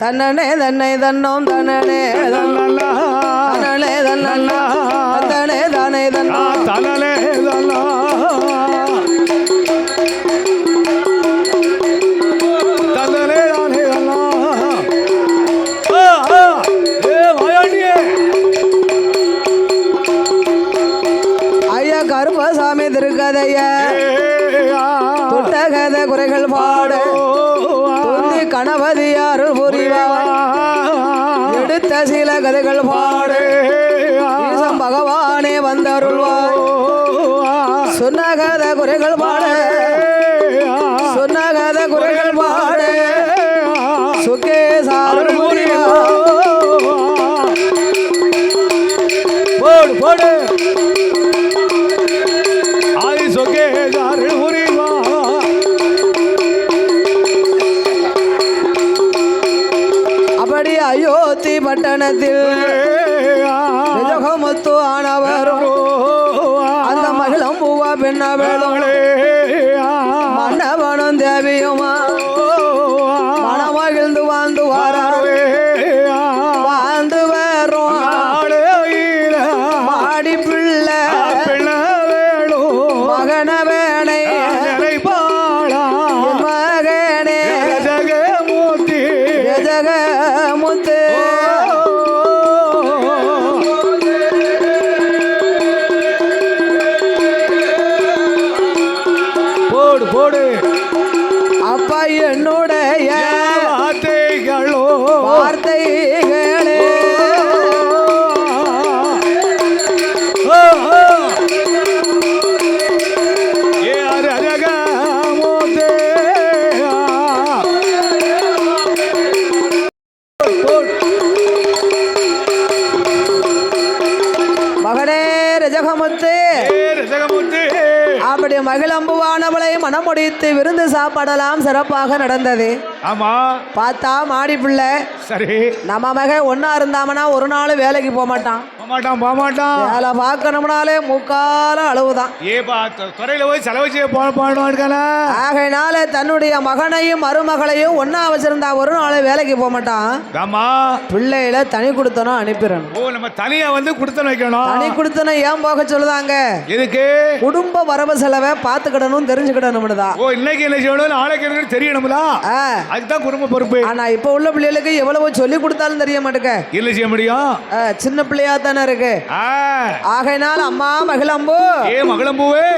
தன்னனே தன்னை தன்னோம் தன்னனே தன்னனே தன்னல்லா தன்னே தானே தன்னோ தன்னலே தன்னோ தன்னலே தானே தன்னோ ஐயா கருப்பசாமி திருக்கதைய தொட்டகத குறைகள் பாடு துந்தி கணபதியாரு புரிவார் எடுத்த சில கதைகள் பாடு ஈசம் பகவானே வந்தருள்வார் சொன்ன கத குறைகள் பாடு சொன்ன கத குறைகள் பாடு சுக்கே சாரு புரிவார் போடு போடு ஆதி சொக்கே சாரு புரிவா அப்படி அயோத்தி பட்டணத்தில் முத்து ஆனவரும் அந்த மகிழம் பூவா பெண்ணவேளும் மன்னவனும் தேவியுமா மனமகிழ்ந்து வாழ்ந்து வாராரு வாழ்ந்து வரும் மாடி பிள்ளை மகன வேணை மகனே ஜகமுத்து போடு போடு அப்பா என்னுடைய வார்த்தைகளோ வார்த்தைகளே மகனே ரஜகமுத்து அப்படி மகிழம்புவானவளை மனமுடித்து விருந்து சாப்பாடெல்லாம் சிறப்பாக நடந்தது. ஆமா பார்த்தா மாடி பிள்ளை சரி நம்ம மகன் ஒன்னா இருந்தாமனா ஒரு நாள் வேலைக்கு போக மாட்டான் வேலை பார்க்கணும்னாலே முக்கால அளவுதான். துறையில போய் செலவு செய்ய போன ஆகையினால தன்னுடைய மகனையும் மருமகளையும் ஒன்னா வச்சிருந்தா ஒரு நாள் வேலைக்கு போக மாட்டான். பிள்ளையில தனி கொடுத்தனும் அனுப்பிடணும். நம்ம தனியா வந்து கொடுத்தனும் வைக்கணும். தனி கொடுத்தனும் ஏன் போக சொல்லுதாங்க? எதுக்கு? குடும்ப வரவு செலவை பார்த்துக்கிடணும் தெரிஞ்சுக்கிடணும் தான். இன்னைக்கு என்ன செய்யணும் நாளைக்கு என்ன தெரியணும்ல, அதுதான் குடும்ப பொறுப்பு. ஆனா இப்ப உள்ள பிள்ளைகளுக்கு எவ்வளவு சொல்லி கொடுத்தாலும் தெரிய மாட்டேங்க. இல்ல செய்ய முடியும், சின்ன பிள்ளையா தானே இருக்கு. ஆகையினால் அம்மா மகிழம்பு மகிழம்பூவே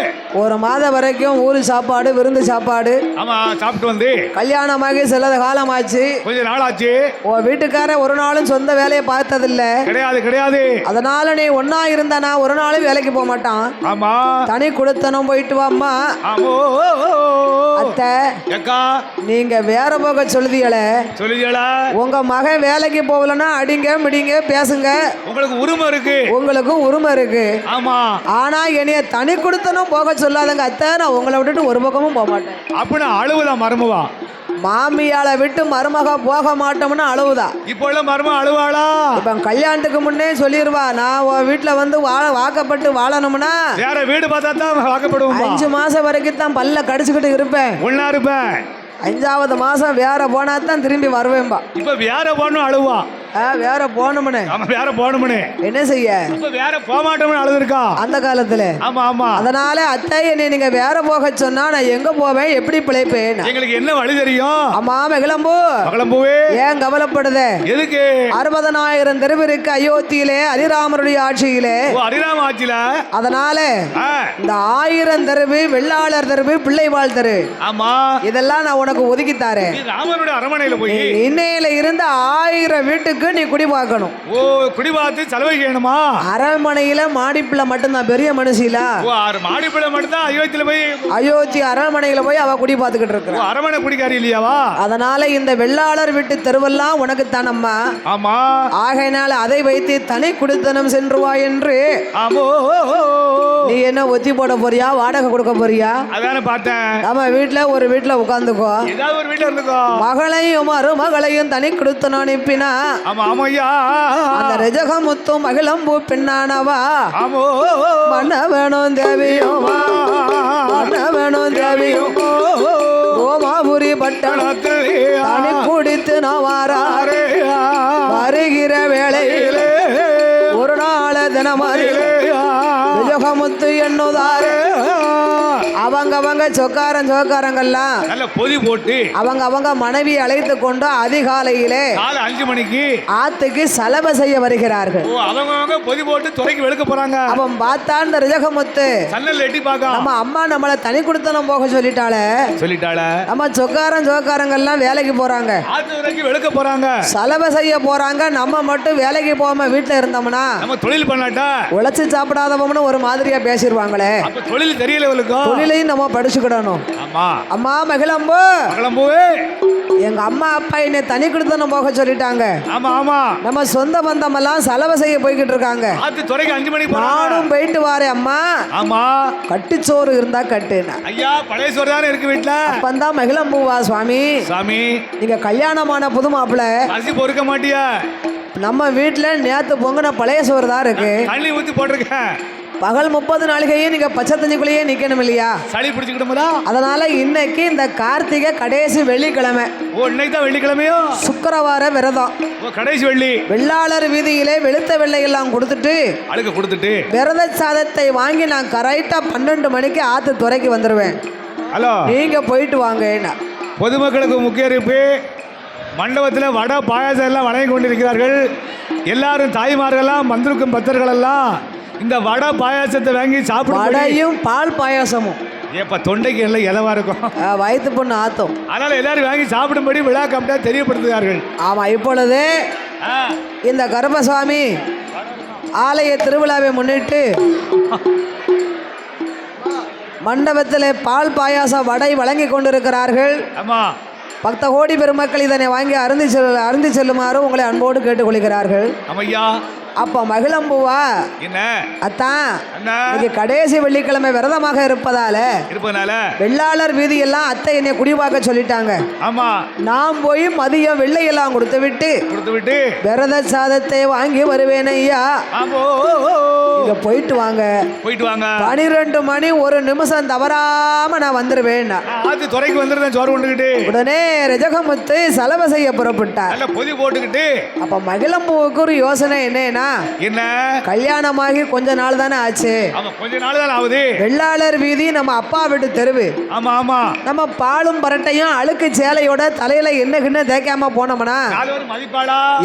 ஒரு மாதம் வரைக்கும் ஊரு சாப்பாடு விருந்து சாப்பாடு ஆமா சாப்பிட்டு வந்து கல்யாணமாகி சில காலம் ஆச்சு, கொஞ்ச நாள் ஆச்சு. உன் வீட்டுக்கார ஒரு நாளும் சொந்த வேலையை பார்த்ததில்ல. கிடையாது கிடையாது. அதனால நீ ஒன்னா இருந்தானா ஒரு நாளும் வேலைக்கு போக மாட்டான். ஆமா தனி கொடுத்தனும் போயிட்டு வாம்மா. அத்தை நீங்க வேற போக சொல்லுதீங்களே, உங்க மகன் வேலைக்கு போகலன்னா அடிங்க மிடிங்க பேசுங்க, உங்களுக்கு உரிமை இருக்கு, உங்களுக்கும் உரிமை இருக்கு. ஆமா ஆனா என்னைய தனி கொடுத்தனும் போக சொல்லாதங்க அத்தை, நான் உங்களை விட்டுட்டு ஒரு பக்கமும் போக மாட்டேன். அப்படின்னா அழுவுதான் மருமவா, மாமியால விட்டு மருமக போக மாட்டோம்னு அழுவுதான். இப்போ உள்ள மருமக அழுவாளா? இப்ப கல்யாணத்துக்கு முன்னே சொல்லிடுவா, நான் உன் வீட்டுல வந்து வாக்கப்பட்டு வாழணும்னா வேற வீடு பார்த்தா தான் வாக்கப்படுவோம். 5 மாசம் வரைக்கும் தான் பல்ல கடிச்சுக்கிட்டு இருப்பேன், ஒன்னா இருப்பேன். 5வது மாசம் வேற போனா தான் திரும்பி வருவேன்பா. இப்ப வேற போகணும் அழுவா, வேற போகணும்னு வேற போகணும்னு என்ன செய்ய, வேற போக மாட்டோம்னு அழுதுருக்கா அந்த காலத்துல. ஆமா ஆமா. அதனால அத்தை என்னை நீங்க வேற போக சொன்னா நான் எங்க போவேன், எப்படி பிழைப்பேன்? எங்களுக்கு என்ன வழி தெரியும்? அம்மா மகிழம்பூ மகிழம்பூவே ஏன் கவலைப்படுத? எதுக்கு? 60,000 தெருவு இருக்கு அயோத்தியிலே, ஹரிராமருடைய ஆட்சியிலே. ஹரிராம ஆட்சியில. அதனால இந்த 1000 தெருவு வெள்ளாளர் தெருவு பிள்ளைவாழ் தெரு, ஆமா இதெல்லாம் நான் உனக்கு ஒதுக்கி தாரேன். ராமனுடைய அரண்மனையில போய் இன்னையில இருந்து 1000 வீட்டுக்கு நீ குடி பார்க்கணும். ஓ குடி பார்த்து செலவு செய்யணுமா? அரண்மனையில மாடிப்பிள்ளை மட்டும்தான் பெரிய மனுஷில. மாடிப்பிள்ளை மட்டும்தான் அயோத்தியில போய், அயோத்தி அரண்மனையில போய் அவ குடி பார்த்துக்கிட்டு இருக்கு. அரண்மனை குடிக்காரி இல்லையாவா? அதனால இந்த வெள்ளாளர் வீட்டு தெருவெல்லாம் உனக்கு தானம்மா. ஆமா. ஆகையினால அதை வைத்து தனி குடித்தனம் சென்றுவா என்று. நீ என்ன ஒத்தி போட போறியா, வாடகை கொடுக்க போறியா? அதானே பார்த்தேன். நம்ம வீட்டுல ஒரு வீட்டுல உட்கார்ந்துக்கோ, ஏதாவது ஒரு வீட்டுல இருந்துக்கோ. மகளையும் மருமகளையும் தனி கொடுத்தனும் அனுப்பினா. அந்த ரஜகமுத்தும் மகிழம்பூ பெண்ணானவா. மன்ன வேணும் தேவியும், மன்ன வேணும் தேவியும். கோமாபுரி பட்டணம் தனி குடித்து நான் வருகிற வேளையிலே ஒரு நாள் தினமறி விஜயமுத்து எண்ணுதாரு அவங்க சொக்காரங்கள்லாம் நல்ல பொதி போட்டு அவங்க மனைவி அழைத்து கொண்டு அதிகாலையிலே 5 மணிக்கு ஆத்துக்கு சலபை செய்ய வருகிறார்கள். அவங்க பொதி போட்டு துறைக்கு வெளுக்க போறாங்க. அவன் பார்த்தா இந்த ரிஜகமுத்து சன்னல் எட்டி பார்க்க நம்ம அம்மா நம்மள தனி கொடுத்தனம் போக சொல்லிட்டாளே நம்ம சொக்காரங்கள்லாம் வேலைக்கு போறாங்க, ஆத்து வரைக்கும் வெளுக்க போறாங்க, சலபை செய்ய போறாங்க. நம்ம மட்டும் வேலைக்கு போகாம வீட்டுல இருந்தோம்னா நம்ம தொழில் பண்ணாட்டா உழைச்சு சாப்பிடாதவம்னு ஒரு மாதிரியா பேசிடுவாங்களே. அப்ப தொழில் தெரியல, தொழிலையும் நம்ம படிச்சுக்கிடணும். அம்மா மகிழம்பு எங்க அம்மா அப்பா என்னை தனி கொடுத்தனம் போக சொல்லிட்டாங்க. நம்ம சொந்த பந்தம் எல்லாம் சலவை செய்ய போய்கிட்டு இருக்காங்க. 5 மணிக்கு நானும் போயிட்டு வாரேன் அம்மா. கட்டுச்சோறு இருந்தா கட்டுனா ஐயா பழைய சோறு தானே இருக்கு வீட்டுல. அப்பந்தான் மகிழம்பூவா சுவாமி நீங்க கல்யாணமான புது மாப்பிள்ள அரிசி பொறுக்க மாட்டியா? நம்ம வீட்டுல நேத்து பொங்கின பழைய சோறு தான் இருக்கு, தண்ணி ஊத்தி போட்டிருக்கேன். பகல் 30 நாளிகையும் நீங்க பச்சை தண்ணிக்குள்ளேயே நிக்கணும் இல்லையா? சளி பிடிச்சுக்கிட்டோம்ல. அதனால இன்னைக்கு இந்த கார்த்திகை கடைசி வெள்ளிக்கிழமை. இன்னைக்கு தான் வெள்ளிக்கிழமையோ? சுக்கிரவார விரதம். கடைசி வெள்ளி. வெள்ளாளர் வீதியிலே வெளுத்த வெள்ளையெல்லாம் கொடுத்துட்டு அழுக்க கொடுத்துட்டு விரத சாதத்தை வாங்கி நான் கரெக்டா 12 மணிக்கு ஆத்து துறைக்கு வந்துருவேன். ஹலோ, நீங்க போயிட்டு வாங்க. பொதுமக்களுக்கு முக்கிய அறிவிப்பு. மண்டபத்தில் வடை பாயாசம் எல்லாம் வழங்கி கொண்டிருக்கிறார்கள். எல்லாரும் தாய்மார்கள்லாம் வந்திருக்கும் பக்தர்கள் எல்லாம் இந்த வடை பாயாசத்தை வாங்கி சாப்பிட. வடையும் பால் பாயாசமும் ஏப்பா தொண்டைக்கு எல்லாம் எதவா இருக்கும், வயிற்று பொண்ணு ஆத்தம். அதனால எல்லாரும் வாங்கி சாப்பிடும்படி விழா கமிட்டியா தெரியப்படுத்துகிறார்கள். ஆமா, இப்பொழுது இந்த கருப்பசாமி ஆலய திருவிழாவை முன்னிட்டு மண்டபத்தில் பால் பாயாச வடை வழங்கி கொண்டிருக்கிறார்கள். பக்த கோடி பெருமக்கள் இதனை வாங்கி அருந்தி செல்லுமாறு உங்களை அன்போடு கேட்டுக்கொள்கிறார்கள். அப்ப மகிழம்பூவா என்ன அத்தான் இன்னைக்கு கடைசி வெள்ளிக்கிழமை விரதமாக இருப்பதால வெள்ளாளர் வீதி எல்லாம் அத்தை என்னை குடிவாக்க சொல்லிட்டாங்க. நான் போய் மதியம் வெள்ளையெல்லாம் கொடுத்து விட்டு விரத சாதத்தை வாங்கி வருவேன் ஐயா. இங்க போயிட்டு வாங்க 12 மணி 1 நிமிஷம் தவறாம நான் வந்துருவேன். துறைக்கு வந்துருந்தேன் சோறு கொண்டுகிட்டு. உடனே ரஜகமுத்து சலவை செய்ய புறப்பட்டார். பொதி போட்டுக்கிட்டு அப்ப மகிழம்பூவுக்கு ஒரு யோசனை என்னன்னா, என்ன கல்யாணமாகி கொஞ்ச நாள் தானே ஆச்சு. கொஞ்ச நாள் தான் ஆகுது. வெள்ளாளர் வீதி நம்ம அப்பா வீட்டு தெருவு. நம்ம பாலும் பரட்டையும் அழுக்கு சேலையோட தலையில என்ன தேய்க்காம போனோம்னா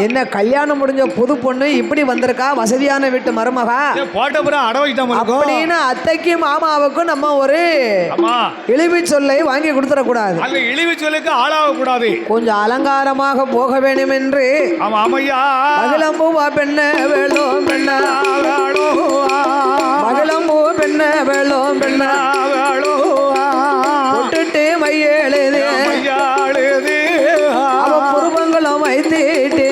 என்ன கல்யாணம் முடிஞ்ச புது பொண்ணு இப்படி வந்திருக்கா, வசதியான வீட்டு மருமகா அப்படின்னு அத்தைக்கும் மாமாவுக்கும் நம்ம ஒரு இழிவு சொல்லை வாங்கி கொடுத்துட கூடாது. இழிவு சொல்லுக்கு ஆளாக கூடாது. கொஞ்சம் அலங்காரமாக போக வேண்டும் என்று மகிழம்பூவா பெண்ண வேளோம் பெண்ணா மகிழம்பூ பெண்ண வேளோம் பெண்ணா விட்டுட்டு மையெழுது அவ புருவங்களும் வைத்தீட்டு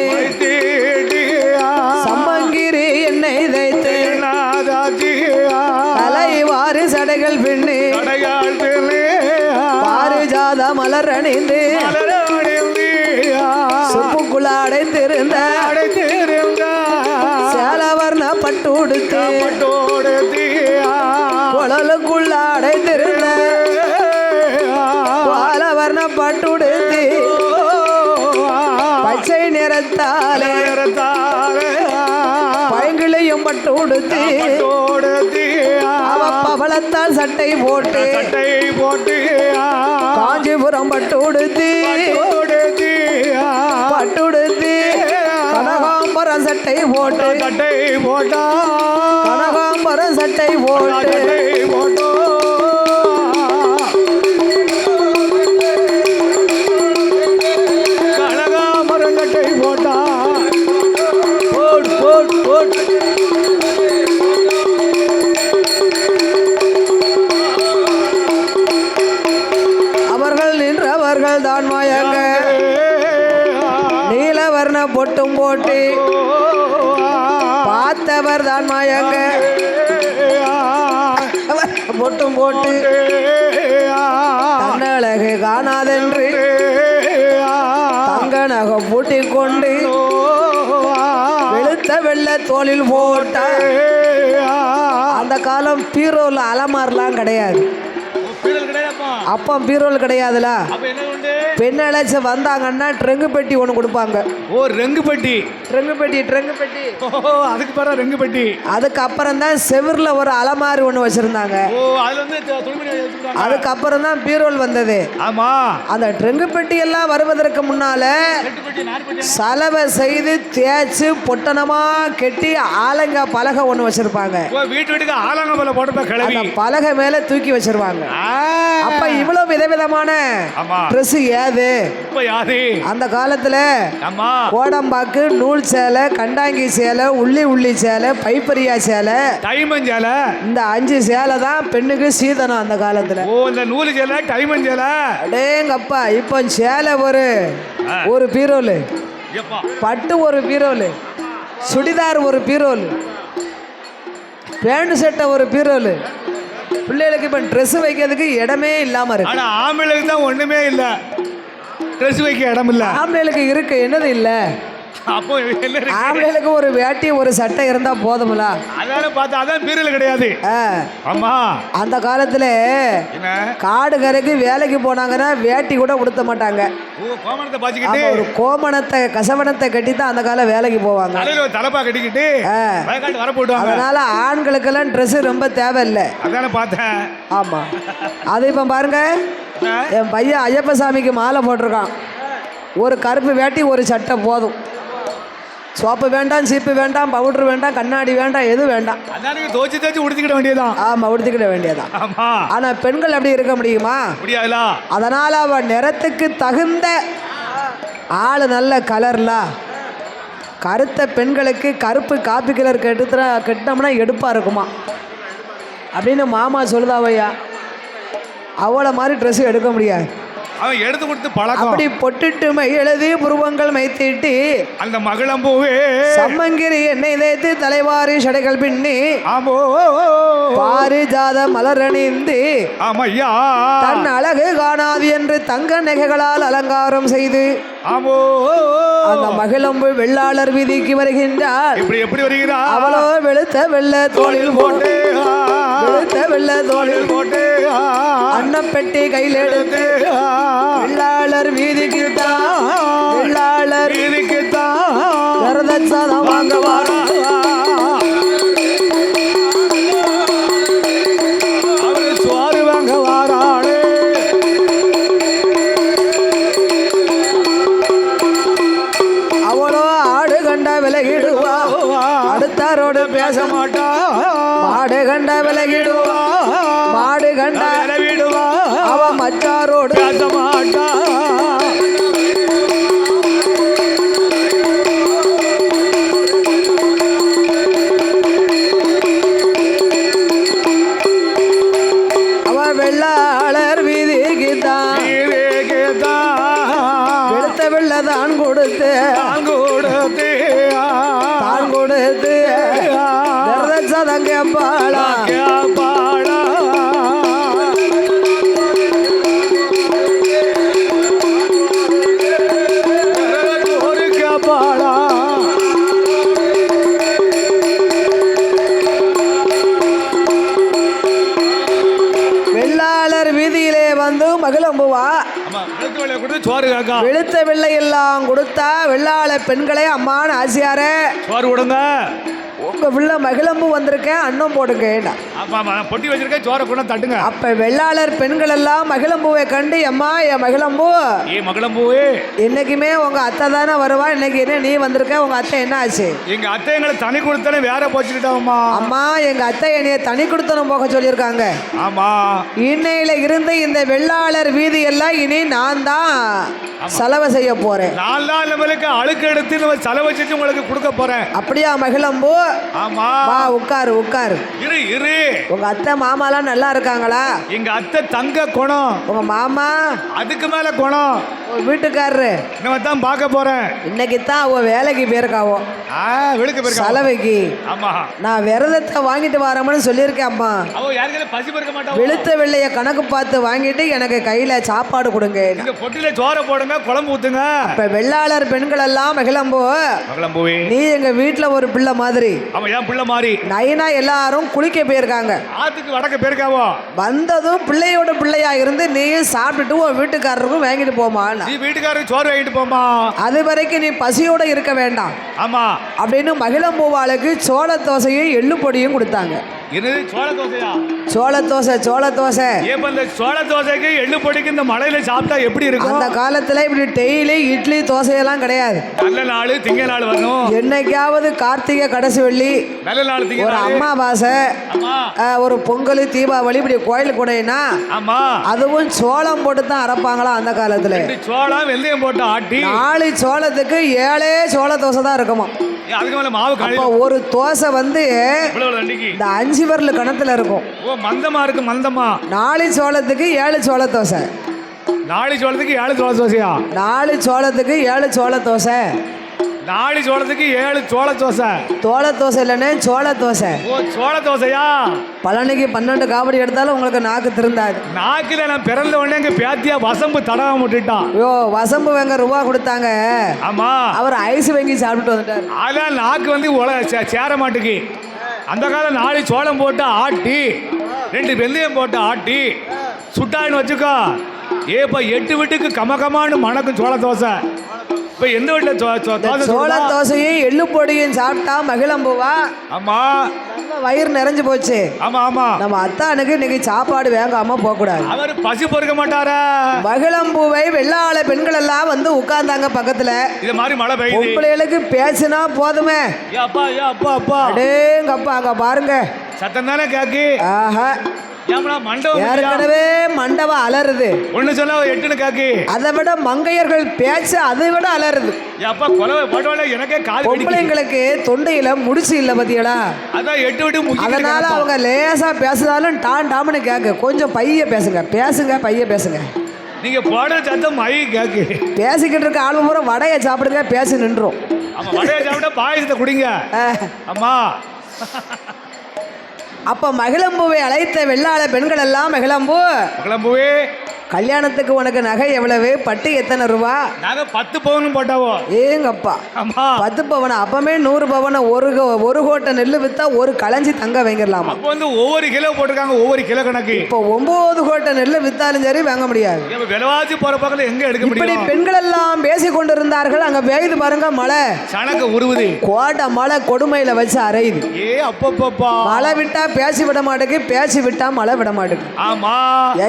சம்பங்கிரி என்னை தைத்து தலைவாறு சடைகள் பின்னி பாரிஜாத மலர் அணிந்து சுப்புக்குள்ள அடைத்திருந்த சேலவர்ண பட்டு உடுத்து குழலுக்குள்ள அடைத்திருந்த பாலவர்ண பட்டு உடுத்தி பச்சை நிறத்தாலே பைங்கிளையும் பட்டு உடுத்தி அவ பவளத்தால் சட்டை போட்டு காஞ்சிபுரம் பட்டு உடுத்தி கனகாம்பரம் சட்டை போட்டு கனகாம்பரம் சட்டை போட்டு கனகாம்பரம் சட்டை போட்டா அவர்கள் நின்றவர்கள் தான் மாயங்க நீலவர்ண பொட்டும் போட்டு பார்த்தவர் தான் மாயங்க பொட்டும் போட்டு தன்னழகு காணாதென்று தங்க நகை பூட்டி கொண்டு வெளுத்த வெள்ள தோளில் போட்ட. அந்த காலம் பீரோல அலமாரெலாம் கிடையாது. அப்போ பீரோல் கிடையாதுல. அப்ப என்ன உண்டு? பெண் அழைச்சி வந்தாங்கன்னா ட்ரெங்கு பெட்டி ஒன்று கொடுப்பாங்க. ஓ ரெங்கு பெட்டி. ட்ரெங்கு பெட்டி, ட்ரெங்கு பெட்டி. ஓ அதுக்கு பேரா ரெங்கு பெட்டி. அதுக்கப்புறம் தான் செவிரில் ஒரு அலமாரி ஒன்று வச்சிருந்தாங்க. ஓ அதுல வந்து துணிமணி வச்சிருக்காங்க. அதுக்கப்புறம் தான் பீரோல் வந்தது. ஆமா. அந்த ட்ரெங்கு பெட்டி எல்லாம் வருவதற்கு முன்னால சலவை செய்து தேய்ச்சி பொட்டனமா கெட்டி ஆலங்க பலகை ஒன்று வச்சிருப்பாங்க. வீட்டு வீட்டுக்கு ஆலங்க பலகை போட்டு கிளவி அந்த பலகை மேல தூக்கி வச்சிருவாங்க. அப்ப இவ்வளவு விதவிதமான ட்ரெஸ் ஏது? அந்த காலத்துல கோடம்பாக்கு நூல் சேலை, கண்டாங்கி சேலை, உள்ளி சேலை, பைப்பரியா சேலை, டைமன் சேலை, இந்த 5 சேலை தான் பெண்ணுக்கு சீதனம் அந்த காலத்துல. ஓ இந்த நூல் சேலை, டைமன் சேலை. அடேங்கப்பா, இப்போ சேலை ஒரு பீரோல், பட்டு ஒரு பீரோல், சுடிதார் ஒரு பீரோல், பேண்ட் சட்டை ஒரு பீரோல். பிள்ளைகளுக்கு இப்போ ட்ரெஸ் வைக்கிறதுக்கு இடமே இல்லாம இருக்கு. ஆனா ஆம்பளைகளுக்கு தான் ஒண்ணுமே இல்ல, ட்ரெஸ் வைக்க இடம் இல்ல. ஆம்பளைகளுக்கு இருக்கு, என்னது இல்ல? அப்போ ஆம்பளைகளுக்கு ஒரு வேட்டி ஒரு சட்டை இருந்தா போதும்ல. அதான பார்த்தா அதான் பீரோல் கிடையாது. ஆமா. அந்த காலத்துல காடு கரைக்கு வேலைக்கு போனாங்கன்னா வேட்டி கூட உடுத்த மாட்டாங்க. கோமணத்தை பாச்சிக்கிட்டு ஒரு கோமணத்தை கசவணத்தை கட்டி தான் அந்த காலம் வேலைக்கு போவாங்க. தலப்பா கட்டிக்கிட்டு வர போடுவாங்க. அதனால ஆண்களுக்கெல்லாம் ட்ரெஸ் ரொம்ப தேவையில்லை. அதான பார்த்தேன். ஆமா. அது இப்போ பாருங்க, என் பையன் ஐயப்பசாமிக்கு மாலை போட்டிருக்கான். ஒரு கருப்பு வேட்டி ஒரு சட்டை போதும். சோப்பு வேண்டாம், சீப்பு வேண்டாம், பவுடர் வேண்டாம், கண்ணாடி வேண்டாம், எதுவும் வேண்டாம். தோச்சி தோச்சி உடுத்திக்கிட வேண்டியதான். ஆமா, உடுத்திக்கிட வேண்டியதான். ஆனா பெண்கள் அப்படி இருக்க முடியுமா? முடியாதுல. அதனால அவன் நிறத்துக்கு தகுந்த ஆளு நல்ல கலர்ல கருத்த பெண்களுக்கு கருப்பு காப்பி கலர் கட்டினோம்னா எடுப்பா இருக்குமா அப்படின்னு மாமா சொல்லுதாவையா. அவளை மாதிரி ட்ரெஸ் எடுக்க முடியாது. அவன் எடுத்து கொடுத்து பழக்கம். அப்படி பொட்டுட்டு மை எழுதி புருவங்கள் மைத்திட்டு அந்த மகளம்பூவே சம்மங்கிரி எண்ணெய் தேய்த்து தலைவாரி சடைகள் பின்னி ஆமோ பாரிஜாத மலரணிந்து ஆமையா தன் அழகு காணாது என்று தங்க நகைகளால் அலங்காரம் செய்து ஆமோ அந்த மகளம்பு வெள்ளாளர் வீதிக்கு வருகின்றார். எப்படி வருகிறார்? அவளோ வெளுத்த வெள்ள தோளில் போட்டு, வெளுத்த வெள்ள தோளில் போட்டு அன்னப்பெட்டி கையில் எடுத்து வெள்ளாளர் வீதிக்கு தான், வெள்ளாளர் வீதிக்கு தான் வரதட்சணம் வாங்க வாரா. அவரு சுவாரு வாங்க வாராளே. அவளோ ஆடு கண்ட விலகிடுவா, அடுத்தாரோடு பேச மாட்டா. மாடு கண்ட விலகிடுவா, மாடு கண்ட விடுவா, அவ மச்சாரோடு பேச மாட்டா. அவ வெள்ளாளர் வீதிக்கு தான், வெளுத்த வெள்ளதான் கொடுத்து தான் கொடுத்து வரதட்சணம் பாடா. வெள்ளாளர் வீதியிலே வந்து மகிழம்புவா வெளுத்த வெள்ளை எல்லாம் கொடுத்தா வெள்ளாள பெண்களே அம்மான்னு ஆசியாரே சோறு கொடுங்க, உங்க பிள்ளை மகிழம்பு வந்திருக்கேன், அன்னம் போடுங்க. பொட்டி வச்சிருக்கேன், சோறை கொண்டு தட்டுங்க. அப்ப வெள்ளாளர் பெண்கள் எல்லாம் மகிழம்பூவை கண்டு அம்மா என் மகிழம்பூ, மகிழம்பூவே இன்னைக்குமே உங்க அத்தை தானே வருவா, இன்னைக்கு என்ன நீ வந்திருக்க, உங்க அத்தை என்ன ஆச்சு? எங்க அத்தை எங்களை தனி கொடுத்தன வேற போச்சுக்கிட்டோம்மா. அம்மா எங்க அத்தை என்னைய தனி கொடுத்தனும் போக சொல்லியிருக்காங்க. ஆமா, இன்னையில இருந்து இந்த வெள்ளாளர் வீதி எல்லாம் இனி நான் தான் செலவு செய்ய போறேன். 4 நாள் நம்மளுக்கு அழுக்கு எடுத்து நம்ம செலவு செஞ்சு உங்களுக்கு கொடுக்க போறேன். அப்படியா மகிழம்பூ? ஆமா, வா உட்காரு உட்காரு. இரு இரு. உங்க அத்தை மாமாலாம் நல்லா இருக்காங்களா? எங்க அத்தை தங்க குணம். உங்க மாமா அதுக்கு மேல குணம். ஓ வீட்டுக்காரரு இன்னும் தான் பார்க்க போறேன். இன்னைக்கு தான் அவ வேலைக்கு போயிருக்காவோ. வெளுக்கு போயிருக்கா செலவைக்கு. ஆமா. நான் விரதத்தை வாங்கிட்டு வரேன்னு சொல்லியிருக்கேன் அம்மா. அவ யாருக்கே பசி பறக்க மாட்டா. வெளுத்த வெள்ளைய கணக்கு பார்த்து வாங்கிட்டு எனக்கு கையில சாப்பாடு கொடுங்க. இந்த பொட்டில சோற போடுங்க, குழம்பு ஊத்துங்க. இப்ப வெள்ளாளர் பெண்கள் எல்லாம் மகிழம்பூவே நீ எங்க வீட்டுல ஒரு பிள்ளை மாதிரி. ஆமா, ஏன் பிள்ளை மாதிரி நைனா எல்லாரும் குளிக்க போயிருக்காங்க. ஆத்துக்கு வடக்க போயிருக்காவோ. வந்ததும் பிள்ளையோட பிள்ளையா இருந்து நீயும் சாப்பிட்டுட்டு உன் வீட்டுக்காரருக்கும் வாங்கிட்டு போமா. நீ வீட்டுக்காரருக்கு சோறு வாங்கிட்டு போமா. அது வரைக்கும் நீ பசியோட இருக்க வேண்டாம். ஆமா அப்படின்னு மகிழம்பூவாளுக்கு சோள தோசையும் எள்ளு பொடியும் கொடுத்தாங்க. என்னது சோள தோசையா? சோள தோசை சோள தோசை. ஏப்ப இந்த சோள தோசைக்கு எள்ளு பொடிக்கு இந்த மழையில சாப்பிட்டா எப்படி இருக்கும்? அந்த காலத்துல இப்படி டெய்லி இட்லி தோசையெல்லாம் கிடையாது. நல்ல நாள் திங்க நாள் வரணும். என்னைக்காவது கார்த்திகை கடைசி வெள்ளி, நல்ல நாள் திங்க, ஒரு அமாவாசை, ஒரு பொங்கல், தீபாவளி இப்படி கோயில் கூடைனா ஆமா அதுவும் சோளம் போட்டு தான் அரைப்பாங்களா அந்த காலத்துல. சோளம் வெந்தயம் போட்டு ஆட்டி 4 சோளத்துக்கு 7 சோள தோசை தான் இருக்குமா. அதுக்கு மேல மாவு அப்ப ஒரு தோசை வந்து இந்த 5 விரல் கணத்துல இருக்கும். ஓ, மந்தமா இருக்கு மந்தமா. 4 சோளத்துக்கு 7 சோள தோசை. 4 சோளத்துக்கு 7 சோள தோசையா? 4 சோளத்துக்கு 7 சோள தோசை. 4 சோளத்துக்கு 7 சோள தோசை. தோள தோசை இல்லைன்னு சோள தோசை. ஓ, சோள தோசையா? பழனிக்கு 12 காவடி எடுத்தாலும் உங்களுக்கு நாக்கு திருந்தாது. நாக்குல நான் பிறந்த உடனே எங்க பேத்தியா வசம்பு தடவை விட்டுட்டான். ஐயோ, வசம்பு வாங்க ரூபா கொடுத்தாங்க. ஆமா, அவர் ஐஸ் வாங்கி சாப்பிட்டு வந்துட்டாரு. அதான் நாக்கு வந்து சேர மாட்டுக்கு. அந்த காலம் 4 சோளம் போட்டு ஆட்டி 2 வெந்தயம் போட்டு ஆட்டி சுட்டாயின்னு வச்சுக்கோ. ஏப்பா 8 வீட்டுக்கு கமகமானு மணக்கும் சோள தோசை. இப்ப எந்த வீட்டுல சோள தோசையும் எள்ளு பொடியும் சாப்பிட்டா மகிழம்பூவா. ஆமா, வயிறு நிறைஞ்சு போச்சு. ஆமா ஆமா. நம்ம அத்தானுக்கு இன்னைக்கு சாப்பாடு வேங்காம போக கூடாது. அவர் பசி பொறுக்க மாட்டாரா? மகிழம்பூவை வெள்ளாள பெண்கள் எல்லாம் வந்து உட்கார்ந்தாங்க பக்கத்துல. இது மாதிரி மழை பெய்யுது. பிள்ளைகளுக்கு பேசினா போதுமே. அப்பா அப்பா அப்பா அடேங்கப்பா, அங்க பாருங்க சத்தம் தானே கேக்கு. ஆஹா, ஏற்கனவே மண்டபம் அலறுது. ஒண்ணு சொல்ல 8ன்னு காக்கி. அதை விட மங்கையர்கள் பேச்சு அதை விட அலறுது. அப்பா கொலவை போட்டோல எனக்கே கால் வெடிக்குது. பொம்பளைங்களுக்கு தொண்டையில முடிச்சு இல்ல பாத்தியடா. அதான் 8 விட்டு முக்கியம். அதனால அவங்க லேசா பேசுதாலும் டான் டாம்னு கேக்கு. கொஞ்சம் பைய பேசுங்க பைய பேசுங்க. நீங்க போட சத்தம் மை கேக்கு. பேசிக்கிட்டு இருக்க ஆளு பூரா வடையை சாப்பிடுங்க, பேசி நின்றோம். ஆமா, வடையை சாப்பிட்டா பாயசத்தை குடிங்க. அம்மா. அப்ப மகிழம்பூவை அழைத்த வெள்ளாள பெண்கள் எல்லாம் மகிழம்பூவே கல்யாணத்துக்கு உனக்கு நகை எவ்வளவு, பட்டு எத்தனை ரூபா? நாங்க 10 பவுன் போட்டாவோ. ஏங்கப்பா, 10 பவன். அப்பமே 100 பவன ஒரு கோட்டை நெல்லு வித்தா ஒரு களஞ்சி தங்க வாங்கிடலாமா. அப்போ வந்து ஒவ்வொரு கிலோ போட்டிருக்காங்க, ஒவ்வொரு கிலோ கணக்கு. இப்போ 9 கோட்டை நெல்லு வித்தாலும் சரி வாங்க முடியாது. விலைவாசி போற பக்கத்துல எங்க எடுக்க முடியும்? இப்படி பெண்கள் எல்லாம் பேசி கொண்டிருந்தார்கள். அங்க பெய்து பாருங்க மழை. சனக்க உருவுது. கோட்டை மழை கொடுமையில வச்சு அரையுது. அப்பப்பா, மழை விட்டா பேசி விட மாட்டேக்கு, பேசி விட்டா மழை விட மாட்டேக்கு. ஆமா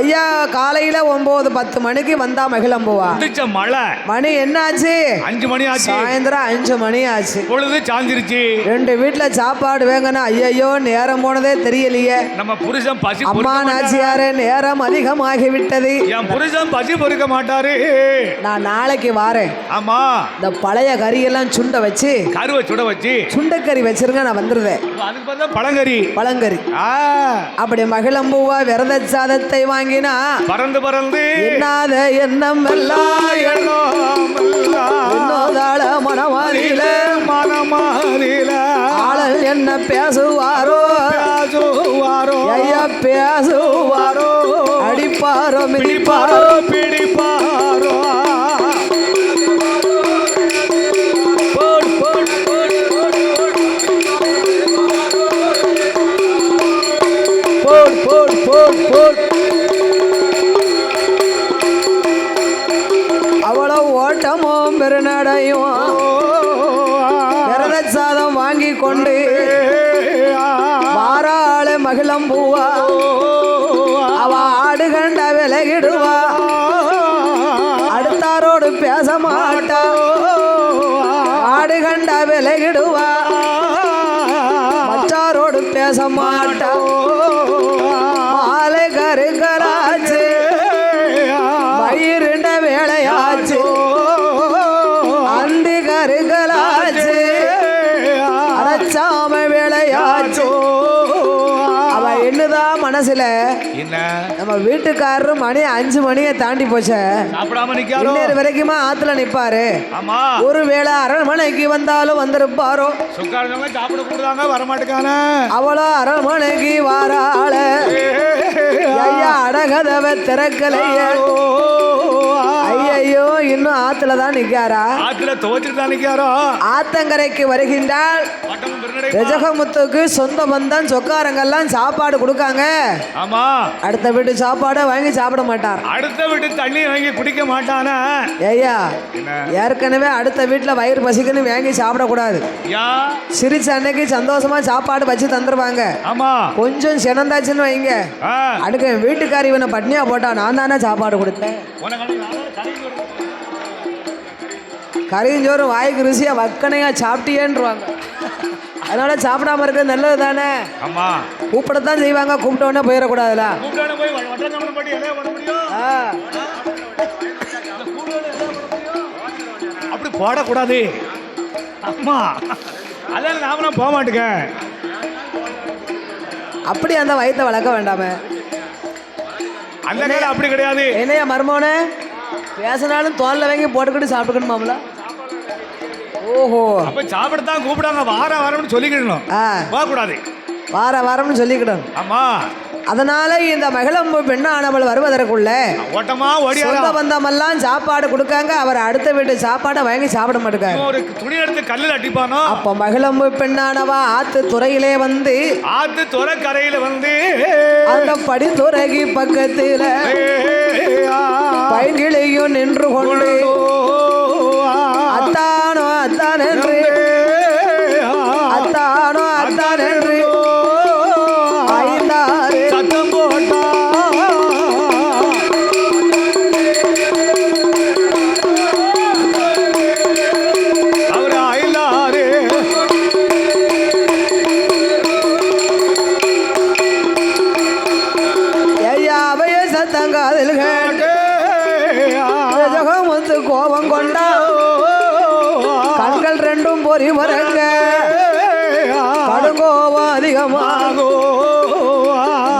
ஐயா, காலையில 9-10 மணிக்கு வந்தா மகிழம்பூவா. மழை மணி என்ன ஆச்சு? 5 மணி ஆச்சு. சாயந்தரம் 5 மணி ஆச்சு. பொழுது சாஞ்சிருச்சு. 2 வீட்டுல சாப்பாடு வேங்கனா ஐயோ நேரம் போனதே தெரியலையே. நம்ம புருஷன் பசி அம்மா நாச்சியாரே, நேரம் அதிகமாகி விட்டது. என் புருஷன் பசி பொறுக்க மாட்டாரு. நான் நாளைக்கு வாரேன். ஆமா, இந்த பழைய கறியெல்லாம் சுண்ட வச்சு, கருவை சுட வச்சு சுண்டக்கறி வச்சிருங்க, நான் வந்துருவேன். அதுக்கு பார்த்தா பழங்கறி. அப்படி மகிழம்பூவா விரத சாதத்தை வாங்கினா பறந்து என்னாத எண்ணம் என்னோதாள மனமாறில ஆளல் என்ன பேசுவாரோ ஐயா, பேசுவாரோ, அடிப்பாரோ மிதிப்பாரோ பிடிப்பாரோ. அவ்வளவு ஓட்டமும் பெருநடையும் விரத சாதம் வாங்கி கொண்டு வாராள மகிழம்பூவா. அவ ஆடு கண்ட விலகிடுவா, அடுத்தாரோடு பேச மாட்டா. ஆடு கண்ட விலகிடுவா, மச்சாரோடு பேச மாட்டா. மாலை கருங்கலாச்சு, வயிறுண்ட வேலையாச்சு, அந்தி கருங்கலாச்சு, அரைச்சாம வேலையாச்சு. அவ என்னதான் மன மனசுல என்ன நம்ம வீட்டுக்காரரு மணி 5 மணியை தாண்டி போச்ச சாப்பிடாம நிக்காரோ இன்னொரு வரைக்குமா ஆத்துல நிப்பாரு. ஆமா ஒருவேளை அரண்மனைக்கு வந்தாலும் வந்திருப்பாரோ. சுக்காரங்க சாப்பிட கூடாங்க வரமாட்டுக்கான அவளோ அரண்மனைக்கு வாராள ஐயா அடகதவ திறக்கலைய. ஐயோ இன்னும் ஆத்துல தான் நிக்காரா? ஆத்துல துவச்சிட்டு தான் நிக்காரோ. ஆத்தங்கரைக்கு வருகின்றால் ரஜகமுத்துக்கு சொந்த பந்தம் சொக்காரங்கெல்லாம் சாப்பாடு கொடுக்காங்க. ஆமா அடுத்த வீட்டு சாப்பாடை வாங்கி சாப்பிட மாட்டார். அடுத்த வீட்டு தண்ணி வாங்கி குடிக்க மாட்டானா? ஐயா ஏற்கனவே அடுத்த வீட்டுல வயிறு பசிக்குன்னு வாங்கி சாப்பிடக்கூடாது. சிரிச்ச அன்னைக்கு சந்தோஷமா சாப்பாடு வச்சு தந்துருவாங்க. ஆமா கொஞ்சம் சினந்தாச்சுன்னு வைங்க அடுக்க வீட்டுக்காரி இவனை பட்னியா போட்டா நான் தானே சாப்பாடு கொடுத்தேன். கறிஞ்சோறு வாய்க்கு ருசியா வக்கனையா சாப்பிட்டியேன்றாங்க. அதனால சாப்பிடாம இருக்கிறது நல்லது தானே. ஆமா கூப்பிடத்தான் செய்வாங்க, கூப்பிட்ட உடனே போயிடக்கூடாதுல. அப்படி போடக்கூடாது. அம்மா அதான் நாமளும் போக மாட்டேங்க. அப்படி அந்த வயிற்றை வளர்க்க வேண்டாமே. அந்த நேரம் அப்படி கிடையாது. என்னையா மருமோனே பேசினாலும் தோல்ல வாங்கி போட்டுக்கிட்டு சாப்பிட்டுக்கணுமாம்ல. ஓஹோ அப்ப சாப்பிடத்தான் கூப்பிடாங்க. வாரம்னு சொல்லிக்கிடணும், போகக்கூடாது. வாரம்னு சொல்லிக்கிடணும். ஆமா அதனால இந்த மகிழம்பு பெண்ணானவள் வருவதற்குள்ள ஓட்டமா ஓடி சொந்த பந்தமெல்லாம் சாப்பாடு கொடுக்காங்க. அவர் அடுத்த வீட்டு சாப்பாடை வாங்கி சாப்பிட மாட்டேங்க. ஒரு துணி எடுத்து கல்லில் அடிப்பானோ. அப்ப மகிழம்பு பெண்ணானவா ஆத்து துறையிலே வந்து ஆத்து துறை கரையில வந்து அந்த படித்துறைக்கு பக்கத்துல பைங்கிளையும் நின்று கொண்டு அத்தானோ அத்தான் என்று அத்தானோ அத்தான் என்று சத்தம் போட்டா. அவரு அயலாரு ஐயாவைய சத்தங்காதில் கேட்டு ஜகமுத்து கோபம் கொண்டா. கண்கள் ரெண்டும் பொறி வரங்க கடுங்கோபம் அதிகமாகோ.